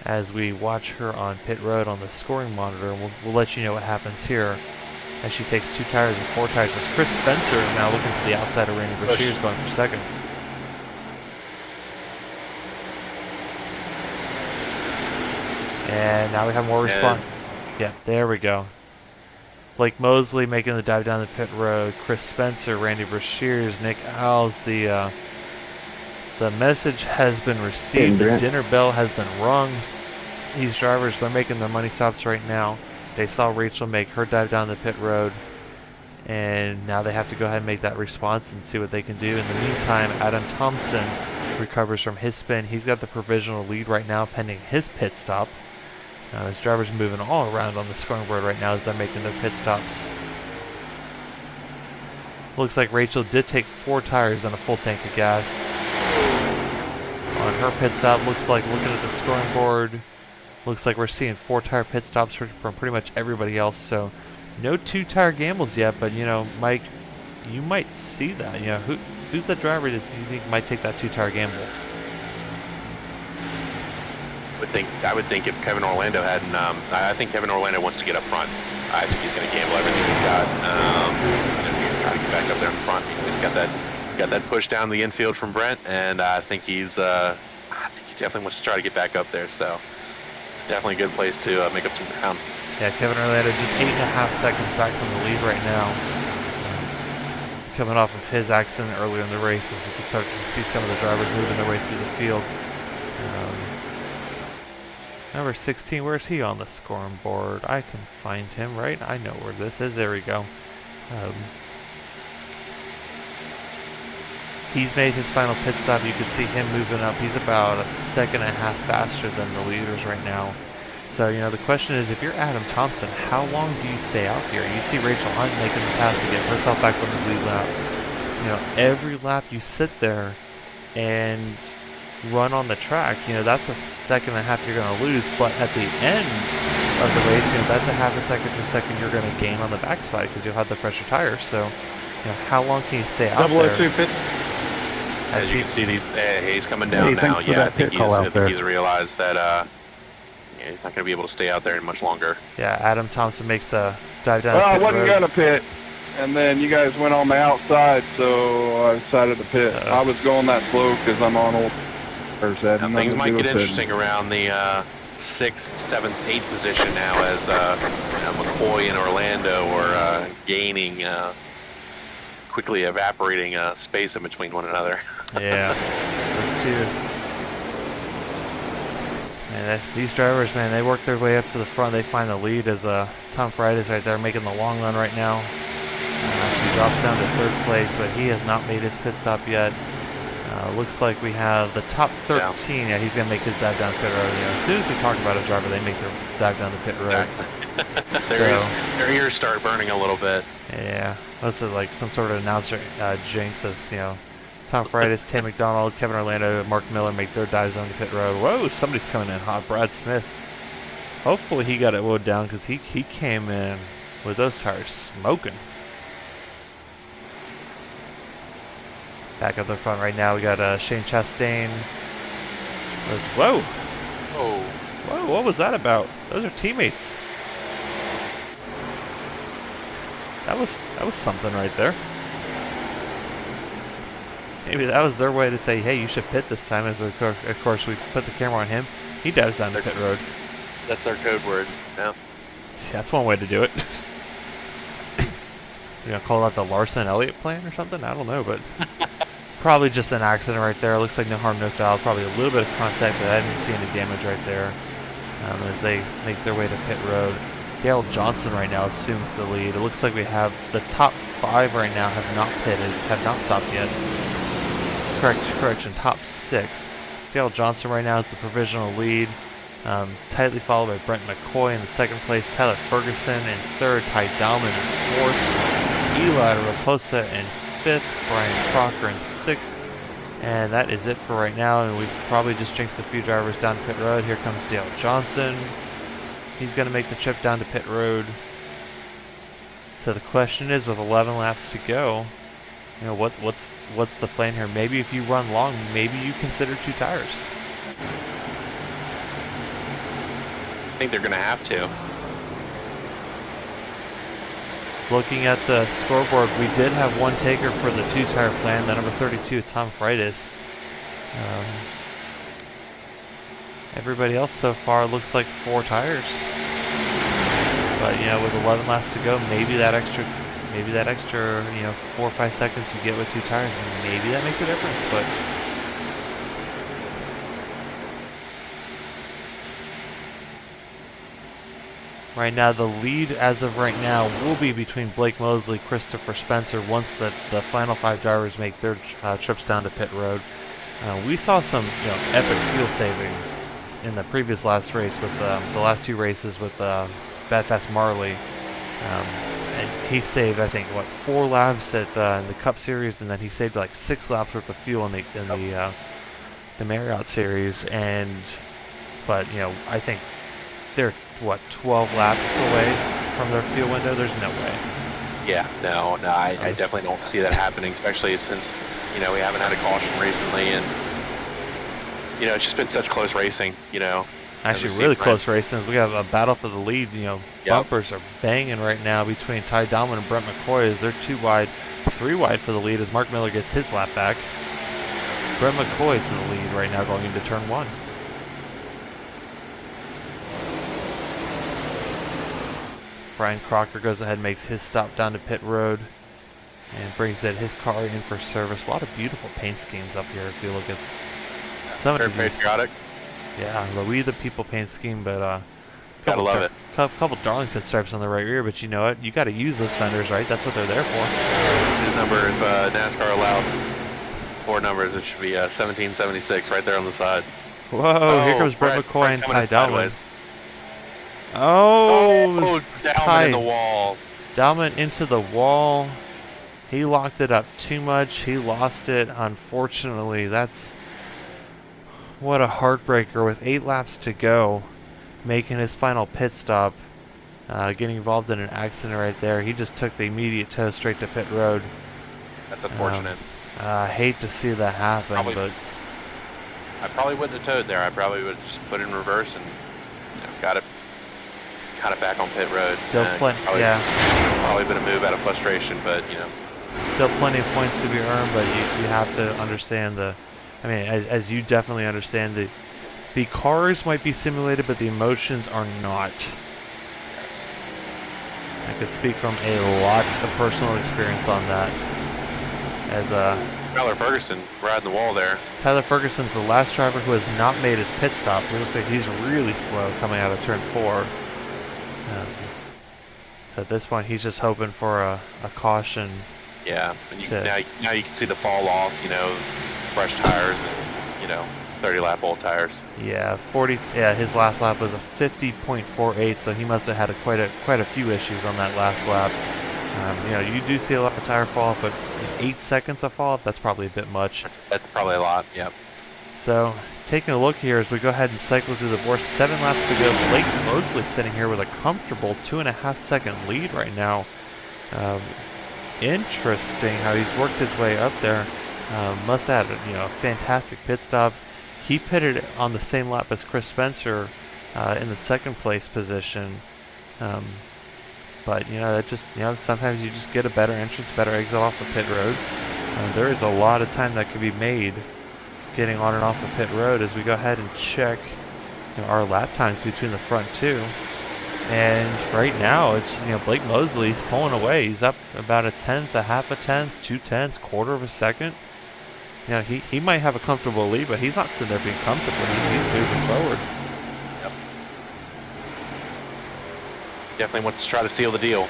as we watch her on pit road on the scoring monitor. And we'll let you know what happens here as she takes 2 tires and 4 tires. As Chris Spencer now looking to the outside of Randy Brashears, going for second. And now we have more response. Yeah, there we go. Blake Mosley making the dive down the pit road. Chris Spencer, Randy Brashears, Nick Alves. The message has been received. The dinner bell has been rung. These drivers, they're making their money stops right now. They saw Rachel make her dive down the pit road, and now they have to go ahead and make that response and see what they can do. In the meantime, Adam Thompson recovers from his spin. He's got the provisional lead right now pending his pit stop. Now this driver's moving all around on the scoring board right now as they're making their pit stops. Looks like Rachel did take 4 tires and a full tank of gas on her pit stop. Looks like, looking at the scoring board, looks like we're seeing 4 tire pit stops from pretty much everybody else. So no 2 tire gambles yet, but Mike, you might see that. Who's the driver that you think might take that 2 tire gamble? I would think if Kevin Orlando hadn't, I think Kevin Orlando wants to get up front. I think he's going to gamble everything he's got, try to get back up there in front. He's got that push down the infield from Brent, and I think he definitely wants to try to get back up there. So it's definitely a good place to make up some ground. Yeah, Kevin Orlando just 8.5 seconds back from the lead right now. Coming off of his accident earlier in the race, as you can start to see some of the drivers moving their way through the field. Number 16, where's he on the scoring board? I can find him, right? I know where this is. There we go. He's made his final pit stop. You can see him moving up. He's about 1.5 seconds faster than the leaders right now. So, the question is, if you're Adam Thompson, how long do you stay out here? You see Rachel Hunt making the pass to get herself back on the lead lap. Every lap you sit there and run on the track, that's 1.5 seconds you're going to lose. But at the end of the race, that's a half a second to a second you're going to gain on the backside because you'll have the fresher tires. So, how long can you stay out there? 002 pit. As you can see, he's coming down now. Yeah, I think he's realized that he's not going to be able to stay out there much longer. Yeah, Adam Thompson makes a dive down. Well, I wasn't going to pit, and then you guys went on the outside, so I decided to pit. I was going that slow because I'm on old. Things might get interesting around the 6th, 7th, 8th position now as McCoy and Orlando are gaining, quickly evaporating space in between one another. Yeah, those two. Man, these drivers, man, they work their way up to the front. They find the lead as Tom Fridays right there making the long run right now. Actually drops down to 3rd place, but he has not made his pit stop yet. Looks like we have the top 13. Yeah, he's going to make his dive down pit road. As soon as we talk about a driver, they make their dive down the pit road. Their ears start burning a little bit. Yeah, that's like some sort of announcer jinx as, Tom Fridays, Tay McDonald, Kevin Orlando, Mark Miller make their dives on the pit road. Whoa, somebody's coming in hot. Brad Smith. Hopefully he got it woed down because he came in with those tires smoking. Back up the front right now, we got Shane Chastain. Whoa! Whoa, what was that about? Those are teammates. That was something right there. Maybe that was their way to say, hey, you should pit this time, as of course we put the camera on him. He dives down the pit road. That's their code word, yeah. That's one way to do it. Call that the Larson-Elliott plan or something? I don't know, but probably just an accident right there. Looks like no harm, no foul. Probably a little bit of contact, but I didn't see any damage right there as they make their way to pit road. Dale Johnson right now assumes the lead. It looks like we have the top 5 right now have not pitted, have not stopped yet. Correction, top 6. Dale Johnson right now is the provisional lead. Tightly followed by Brent McCoy in the 2nd place, Tyler Ferguson in 3rd, Ty Dallman in 4th, Eli Raposa in 5th, Brian Crocker in 6th, and that is it for right now. And we've probably just jinxed a few drivers down pit road. Here comes Dale Johnson. He's going to make the trip down to pit road. So the question is, with 11 laps to go, what's the plan here? Maybe if you run long, maybe you consider 2 tires. I think they're going to have to. Looking at the scoreboard, we did have one taker for the 2-tire plan, the number 32, Tom Fridays. Everybody else so far looks like 4 tires. But with 11 laps to go, maybe that extra 4 or 5 seconds you get with 2 tires, maybe that makes a difference. But right now, the lead as of right now will be between Blake Mosley, Christopher Spencer once the final 5 drivers make their trips down to pit road. We saw some epic fuel saving in the previous last race with the last 2 races with Bad Fast Marley. And he saved, I think, 4 laps at in the Cup Series, and then he saved like 6 laps worth of fuel in the Marriott Series. But I think they're 12 laps away from their fuel window. There's no way. Yeah, no, I definitely don't see that happening, especially since we haven't had a caution recently, and it's just been such close racing. Actually, really close racing. We have a battle for the lead. Bumpers are banging right now between Ty Dallman and Brent McCoy as they're 2 wide, 3 wide for the lead as Mark Miller gets his lap back. Brent McCoy to the lead right now going into turn 1. Brian Crocker goes ahead and makes his stop down to pit road and brings his car in for service. A lot of beautiful paint schemes up here if you look at some of these. Very patriotic. Yeah, Louis the People paint scheme, but gotta love it. Couple Darlington stripes on the right rear, but you know what? You got to use those fenders, right? That's what they're there for. His number, if NASCAR allowed 4 numbers, it should be 1776 right there on the side. Whoa! Here comes Brett McCoy and Ty Dallman. Oh, Dallman in the wall. Dallman into the wall. He locked it up too much. He lost it. Unfortunately, that's what a heartbreaker with 8 laps to go. making his final pit stop, getting involved in an accident right there. He just took the immediate tow straight to pit road. That's unfortunate. I hate to see that happen, but I probably wouldn't have towed there. I probably would have just put it in reverse and got it back on pit road. Still plenty, yeah. Probably been a move out of frustration, but Still plenty of points to be earned, but you have to understand as you definitely understand, the cars might be simulated, but the emotions are not. Yes. I could speak from a lot of personal experience on that. As Tyler Ferguson riding the wall there. Tyler Ferguson's the last driver who has not made his pit stop. It looks like he's really slow coming out of turn 4. So at this point, he's just hoping for a caution. Yeah, and now you can see the fall off. Fresh tires and 30 lap old tires. Yeah, his last lap was a 50.48, so he must have had quite a few issues on that last lap. You do see a lot of tire fall off, but 8 seconds of fall off, that's probably a bit much. That's probably a lot, yep. So, taking a look here as we go ahead and cycle through the board, 7 laps to go. Blake Mosley sitting here with a comfortable 2.5 second lead right now. Interesting how he's worked his way up there. Must have had a fantastic pit stop. He pitted on the same lap as Chris Spencer in the second place position. But that just sometimes you just get a better entrance, better exit off the pit road. There is a lot of time that could be made getting on and off the pit road as we go ahead and check our lap times between the front two. And right now it's Blake Mosley's pulling away. He's up about a tenth, a half a tenth, 2/10, quarter of a second. He might have a comfortable lead, but he's not sitting there being comfortable. He's moving forward. Definitely wants to try to seal the deal.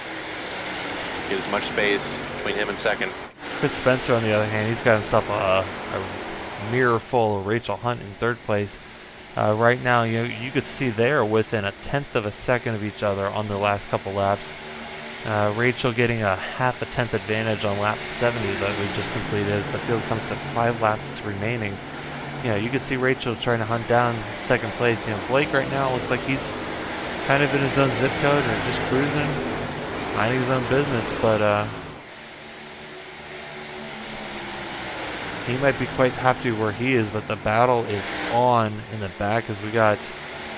Get as much space between him and second. Chris Spencer, on the other hand, he's got himself a mirror full of Rachel Hunt in third place. Right now, you could see they're within a tenth of a second of each other on their last couple laps. Rachel getting a half a tenth advantage on lap 70 that we just completed as the field comes to 5 laps to remaining. You could see Rachel trying to hunt down second place. Blake right now looks like he's kind of in his own zip code or just cruising, minding his own business, but he might be quite happy where he is, but the battle is on in the back as we got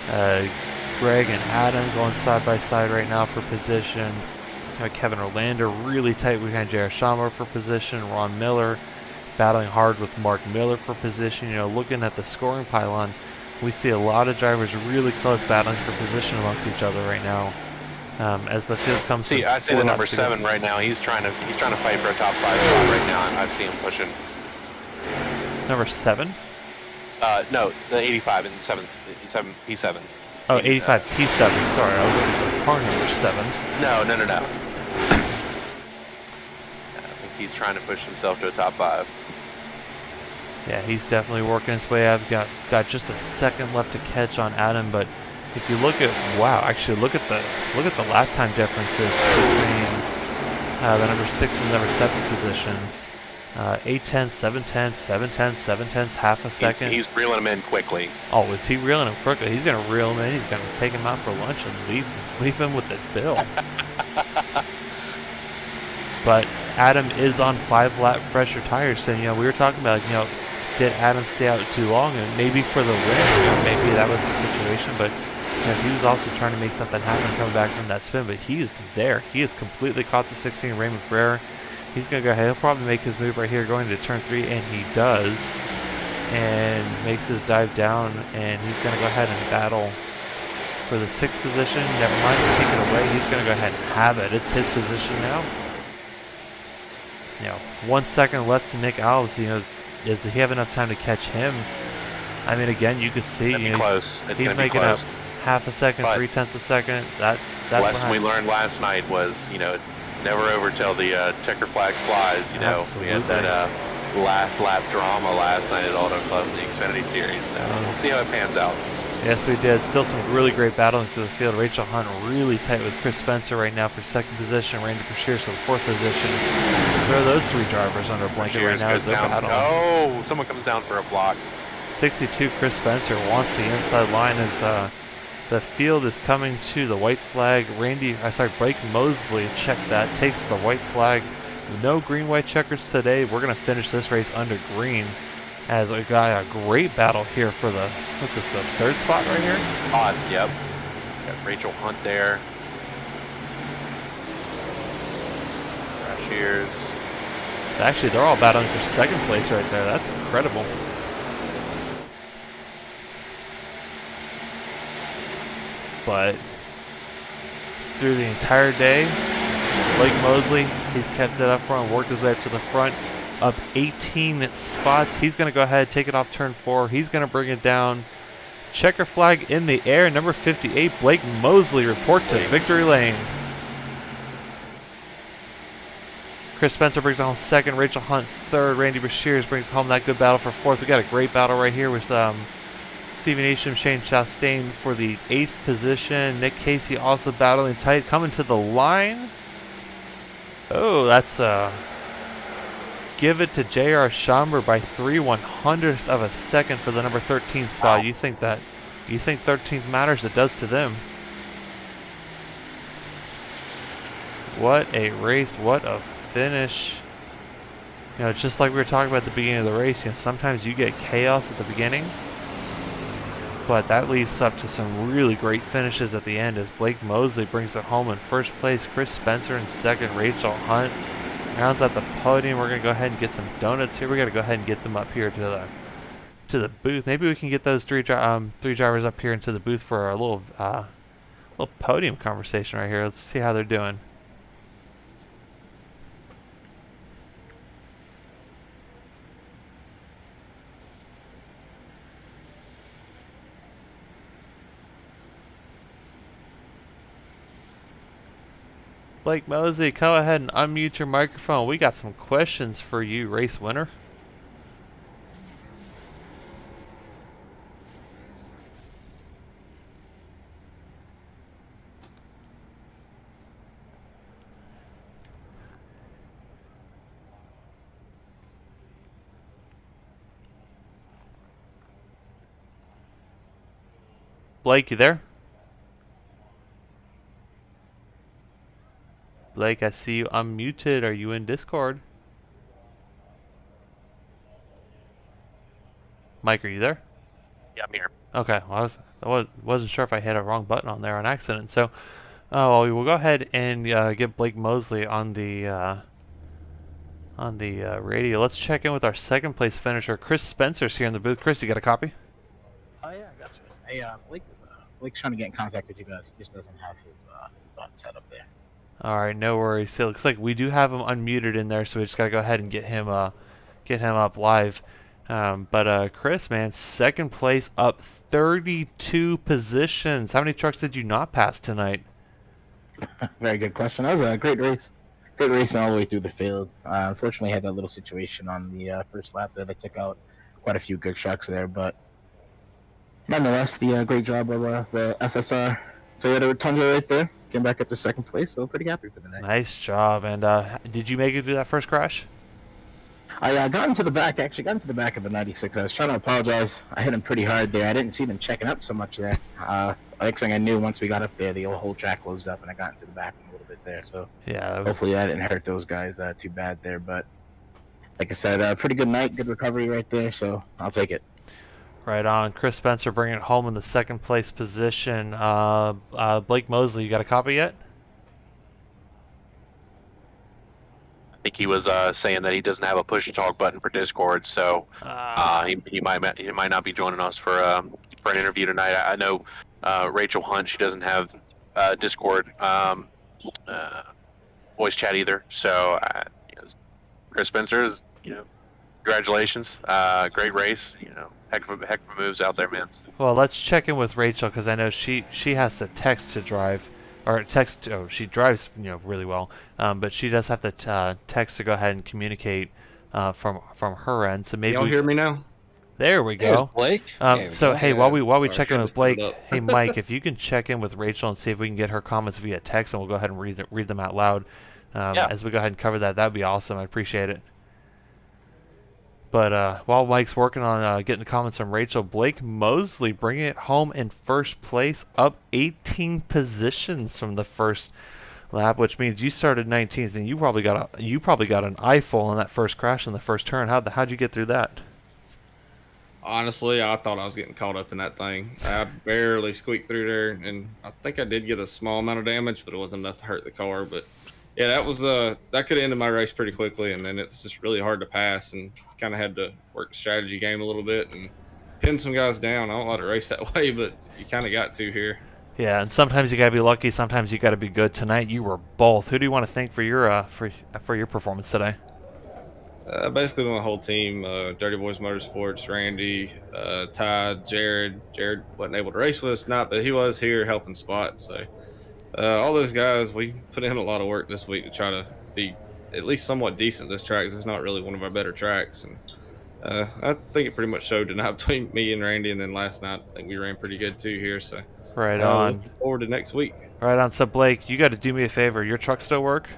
Greg and Adam going side by side right now for position. Kevin Orlander really tight behind J.R. Schamer for position. Ron Miller battling hard with Mark Miller for position. Looking at the scoring pylon, we see a lot of drivers really close battling for position amongst each other right now. As the field comes. I see the number 7 right now. He's trying to fight for a top 5 spot right now. I see him pushing. Number 7? No, the 85 and 7. P7. Oh, 85 P7. Sorry, I was looking for car number 7. No. I think he's trying to push himself to a top 5. Yeah, he's definitely working his way up. Got just a second left to catch on Adam, but if you look at look at the lap time differences between the number 6 and number 7 positions. 8/10, 7/10, 7/10, 7/10, half a second. He's reeling him in quickly. Oh, is he reeling him quickly? He's gonna reel him in. He's gonna take him out for lunch and leave him with the bill. But Adam is on 5 lap fresher tires, so we were talking about did Adam stay out too long, and maybe for the win, maybe that was the situation, but he was also trying to make something happen coming back from that spin, but he is there. He has completely caught the 16 Raymond Ferrer. He's going to go ahead. He'll probably make his move right here going to turn 3, and he does, and makes his dive down, and he's going to go ahead and battle for the 6th position. Never mind, take it away. He's going to go ahead and have it. It's his position now. 1 second left to Nick Alves. Does he have enough time to catch him? I mean, again, you could see he's making up half a second, 3/10 a second. That's the lesson we learned last night was, it's never over till the checker flag flies. Absolutely. We had that last lap drama last night at Auto Club in the Xfinity Series. So we'll see how it pans out. Yes, we did. Still some really great battling through the field. Rachel Hunt really tight with Chris Spencer right now for 2nd position. Randy Brashears for the 4th position. Throw those 3 drivers under a blanket right now as they're battling. Oh, someone comes down for a block. 62 Chris Spencer wants the inside line as The field is coming to the white flag. Blake Mosley, check that, takes the white flag. No green white checkers today. We're going to finish this race under green as we got a great battle here for the, what's this, the third spot right here? Yep. Got Rachel Hunt there. Cheers. Actually, they're all battling for second place right there. That's incredible. But through the entire day, Blake Mosley, he's kept it up front, worked his way up to the front, up 18 spots. He's going to go ahead, take it off turn 4. He's going to bring it down. Checker flag in the air. Number 58, Blake Mosley, report to victory lane. Chris Spencer brings it home second. Rachel Hunt third. Randy Brashears brings home that good battle for fourth. We got a great battle right here with Stephen Asham, Shane Chastain for the 8th position. Nick Casey also battling tight, coming to the line. Oh, that's give it to J.R. Schomburg by 3/100ths of a second for the number 13 spot. Wow. You think 13th matters? It does to them. What a race! What a finish! You know, just like we were talking about at the beginning of the race. You know, sometimes you get chaos at the beginning, but that leads up to some really great finishes at the end as Blake Mosley brings it home in first place. Chris Spencer in second. Rachel Hunt rounds out the podium. We're going to go ahead and get some donuts here. We got to go ahead and get them up here to the booth. Maybe we can get those three drivers up here into the booth for a little podium conversation right here. Let's see how they're doing. Blake Mosley, go ahead and unmute your microphone. We got some questions for you, race winner. Blake, you there? Blake, I see you unmuted. Are you in Discord? Mike, are you there? Yeah, I'm here. Okay, well, I wasn't sure if I hit a wrong button on there on accident. So, well, we will go ahead and get Blake Mosley on the radio. Let's check in with our second place finisher, Chris Spencer's here in the booth. Chris, you got a copy? Oh yeah, I got you. Hey, Blake's trying to get in contact with you guys. He just doesn't have his button set up there. All right, no worries. So it looks like we do have him unmuted in there, so we just got to go ahead and get him up live. But Chris, man, second place, up 32 positions. How many trucks did you not pass tonight? Very good question. That was a great race. Great racing all the way through the field. Unfortunately, had that little situation on the first lap there that took out quite a few good trucks there, but nonetheless, the great job of the SSR Toyota Tundra right there. Came back up to second place, so pretty happy for the night. Nice job. And did you make it through that first crash? I got into the back of the 96. I was trying to apologize. I hit him pretty hard there. I didn't see them checking up so much there. Next thing I knew, once we got up there, the whole track closed up, and I got into the back a little bit there. So yeah, hopefully that didn't hurt those guys too bad there. But like I said, pretty good night, good recovery right there. So I'll take it. Right on. Chris Spencer bringing it home in the second place position. Blake Mosley, you got a copy yet? I think he was saying that he doesn't have a push to talk button for Discord, so he might not be joining us for an interview tonight. I know Rachel Hunt, she doesn't have Discord voice chat either. So Chris Spencer is, congratulations, great race, heck of a moves out there, man. Well, let's check in with Rachel because I know she has to text to drive, or text. Oh, she drives really well, but she does have to text to go ahead and communicate from her end. So maybe y'all hear me now? There we go. Blake. So hey, while we check in with Blake, hey Mike, if you can check in with Rachel and see if we can get her comments via text, and we'll go ahead and read them out loud as we go ahead and cover that. That'd be awesome. I appreciate it. But while Mike's working on getting the comments from Rachel, Blake Mosley bringing it home in first place, up 18 positions from the first lap, which means you started 19th, and you probably got an eyeful on that first crash in the first turn. How'd you get through that? Honestly, I thought I was getting caught up in that thing. I barely squeaked through there, and I think I did get a small amount of damage, but it wasn't enough to hurt the car. But yeah, that could have ended my race pretty quickly, and then it's just really hard to pass, and kind of had to work the strategy game a little bit and pin some guys down. I don't like to race that way, but you kind of got to here. Yeah, and sometimes you gotta be lucky, sometimes you gotta be good. Tonight you were both. Who do you want to thank for your performance today? Basically my whole team, Dirty Boys Motorsports, Randy, Ty, Jared. Jared wasn't able to race with us tonight, but he was here helping spot. So all those guys, we put in a lot of work this week to try to be at least somewhat decent at this track, 'cause it's not really one of our better tracks. And I think it pretty much showed tonight between me and Randy, and then last night I think we ran pretty good too here. So right on. Looking forward to next week. Right on. So Blake, you got to do me a favor. Your truck still work?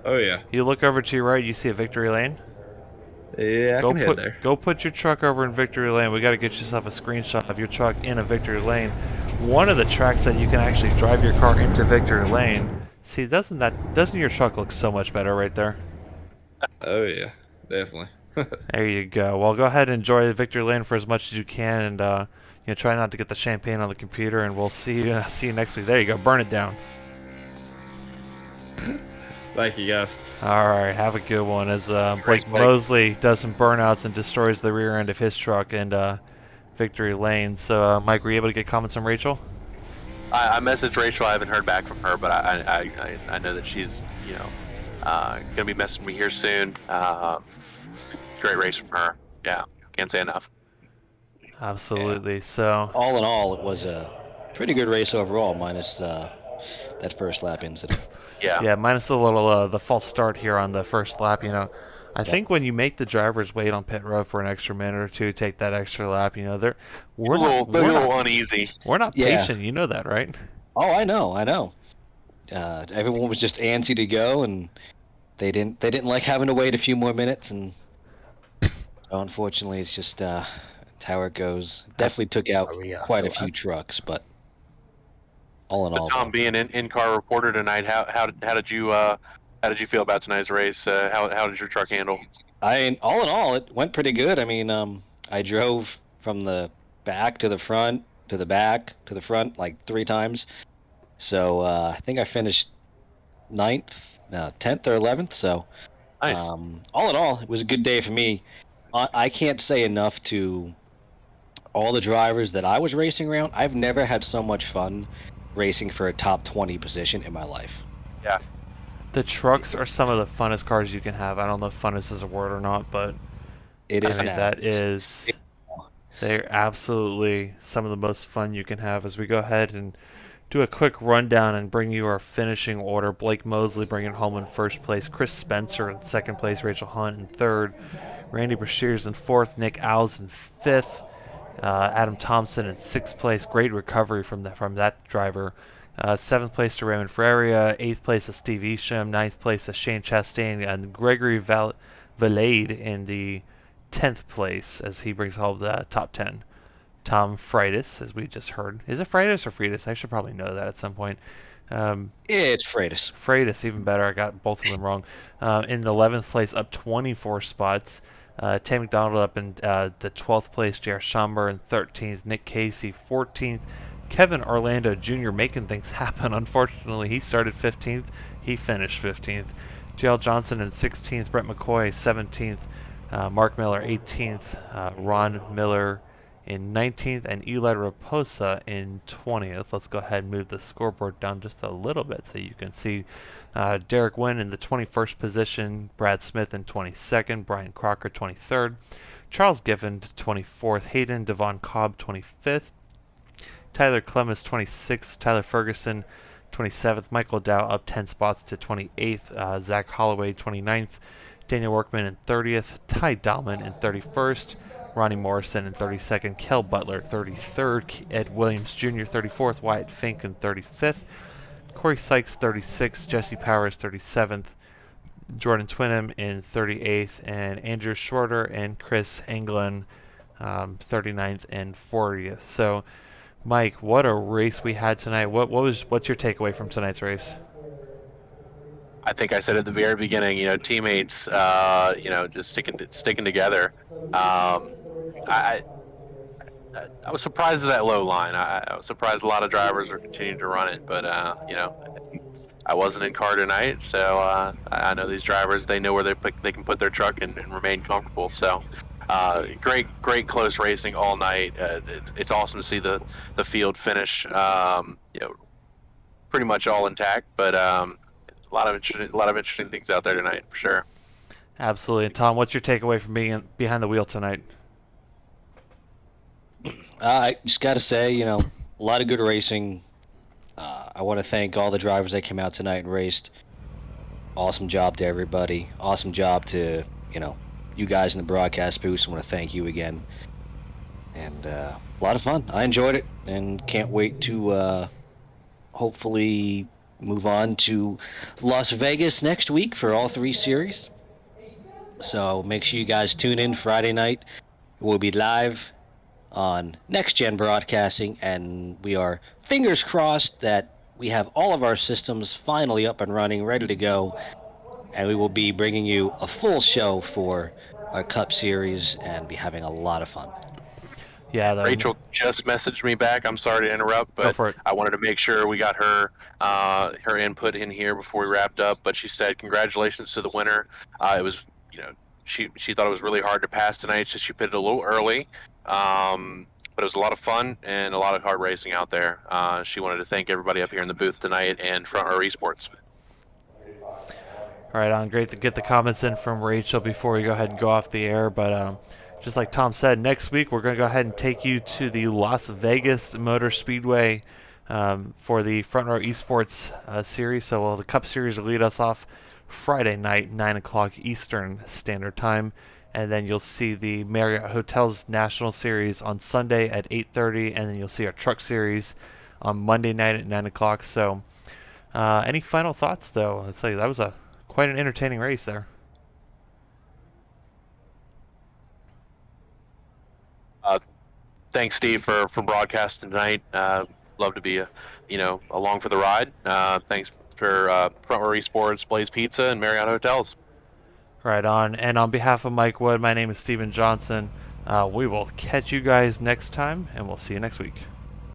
Oh yeah. You look over to your right, you see a victory lane? Yeah, I can head there. Go put your truck over in victory lane. We got to get yourself a screenshot of your truck in a victory lane. One of the tracks that you can actually drive your car into victory lane. See, doesn't your truck look so much better right there? Oh yeah, definitely. There you go. Well, go ahead and enjoy the victory lane for as much as you can, and try not to get the champagne on the computer. And we'll see you next week. There you go. Burn it down. Thank you, guys. All right, have a good one. As Blake Mosley does some burnouts and destroys the rear end of his truck in victory lane. So, Mike, were you able to get comments from Rachel? I messaged Rachel. I haven't heard back from her, but I know that she's gonna be messaging me here soon. Great race from her. Yeah, can't say enough. Absolutely. Yeah. So all in all, it was a pretty good race overall, minus that first lap incident. Yeah, minus a little the false start here on the first lap. I think when you make the drivers wait on pit road for an extra minute or two, take that extra lap, we're a little uneasy. We're not patient, you know that, right? Oh, I know. Everyone was just antsy to go, and they didn't like having to wait a few more minutes, and unfortunately, it's just how it goes. Definitely took out quite a few trucks, but all in all. Tom, being in-car reporter tonight, how did you feel about tonight's race? How did your truck handle? All in all, it went pretty good. I mean, I drove from the back to the front, to the back, to the front like 3 times. So I think I finished 10th or 11th. So nice. All in all, it was a good day for me. I can't say enough to all the drivers that I was racing around. I've never had so much fun racing for a top 20 position in my life. Yeah. The trucks are some of the funnest cars you can have. I don't know if funnest is a word or not, but it is. They're absolutely some of the most fun you can have. As we go ahead and do a quick rundown and bring you our finishing order. Blake Mosley bringing home in first place. Chris Spencer in second place. Rachel Hunt in third. Randy Brashears in fourth. Nick Owls in fifth. Adam Thompson in sixth place. Great recovery from that driver. Seventh place to Raymond Ferreira. Eighth place to Steve Isham. Ninth place to Shane Chastain. And Gregory Valade in the 10th place as he brings home the top 10. Tom Freitas, as we just heard. Is it Freitas or Freitas? I should probably know that at some point. It's Freitas. Freitas, even better. I got both of them wrong. In the 11th place, up 24 spots. Tam McDonald up in the 12th place. J.R. Schomburg in 13th. Nick Casey, 14th. Kevin Orlando Jr. making things happen. Unfortunately, he started 15th. He finished 15th. J.L. Johnson in 16th. Brett McCoy, 17th. Mark Miller, 18th. Ron Miller in 19th, and Eli Raposa in 20th. Let's go ahead and move the scoreboard down just a little bit so you can see Derek Wynn in the 21st position, Brad Smith in 22nd, Brian Crocker 23rd, Charles Giffen 24th, Hayden Devon Cobb 25th, Tyler Clemens 26th, Tyler Ferguson 27th, Michael Dow up 10 spots to 28th, Zach Holloway 29th, Daniel Workman in 30th, Ty Dahlman in 31st, Ronnie Morrison in 32nd, Kel Butler 33rd, Ed Williams Jr. 34th, Wyatt Fink in 35th, Corey Sykes 36th, Jesse Powers 37th, Jordan Twinham in 38th, and Andrew Shorter and Chris Anglin 39th and 40th. So, Mike, what a race we had tonight. What's your takeaway from tonight's race? I think I said at the very beginning, teammates, just sticking together. I was surprised at that low line. I was surprised a lot of drivers were continuing to run it, but I wasn't in car tonight, so I know these drivers. They know where they can put their truck and remain comfortable. So great close racing all night. It's awesome to see the field finish, pretty much all intact, but a lot of interesting things out there tonight for sure. Absolutely. And Tom, what's your takeaway from being behind the wheel tonight? I just got to say, a lot of good racing. I want to thank all the drivers that came out tonight and raced. Awesome job to everybody. Awesome job to, you guys in the broadcast booth. I want to thank you again. And a lot of fun. I enjoyed it and can't wait to hopefully move on to Las Vegas next week for all 3 series. So make sure you guys tune in Friday night. We'll be live on Next Gen Broadcasting, and we are fingers crossed that we have all of our systems finally up and running, ready to go, and we will be bringing you a full show for our Cup Series and be having a lot of fun. Yeah, Rachel just messaged me back. I'm sorry to interrupt, but I wanted to make sure we got her input in here before we wrapped up. But she said congratulations to the winner. It was, she thought it was really hard to pass tonight, so she pitted a little early. But it was a lot of fun and a lot of hard racing out there. She wanted to thank everybody up here in the booth tonight and Front Row Esports. All right, on. Great to get the comments in from Rachel before we go ahead and go off the air. But just like Tom said, next week we're going to go ahead and take you to the Las Vegas Motor Speedway for the Front Row Esports series. So the Cup Series will lead us off Friday night, 9 o'clock Eastern Standard Time. And then you'll see the Marriott Hotels National Series on Sunday at 8:30, and then you'll see our Truck Series on Monday night at 9 o'clock. So any final thoughts, though? I'd say that was quite an entertaining race there. Thanks, Steve, for broadcasting tonight. Love to be along for the ride. Thanks for Front Row Esports, Blaze Pizza, and Marriott Hotels. Right on. And on behalf of Mike Wood, my name is Steven Johnson. We will catch you guys next time, and we'll see you next week.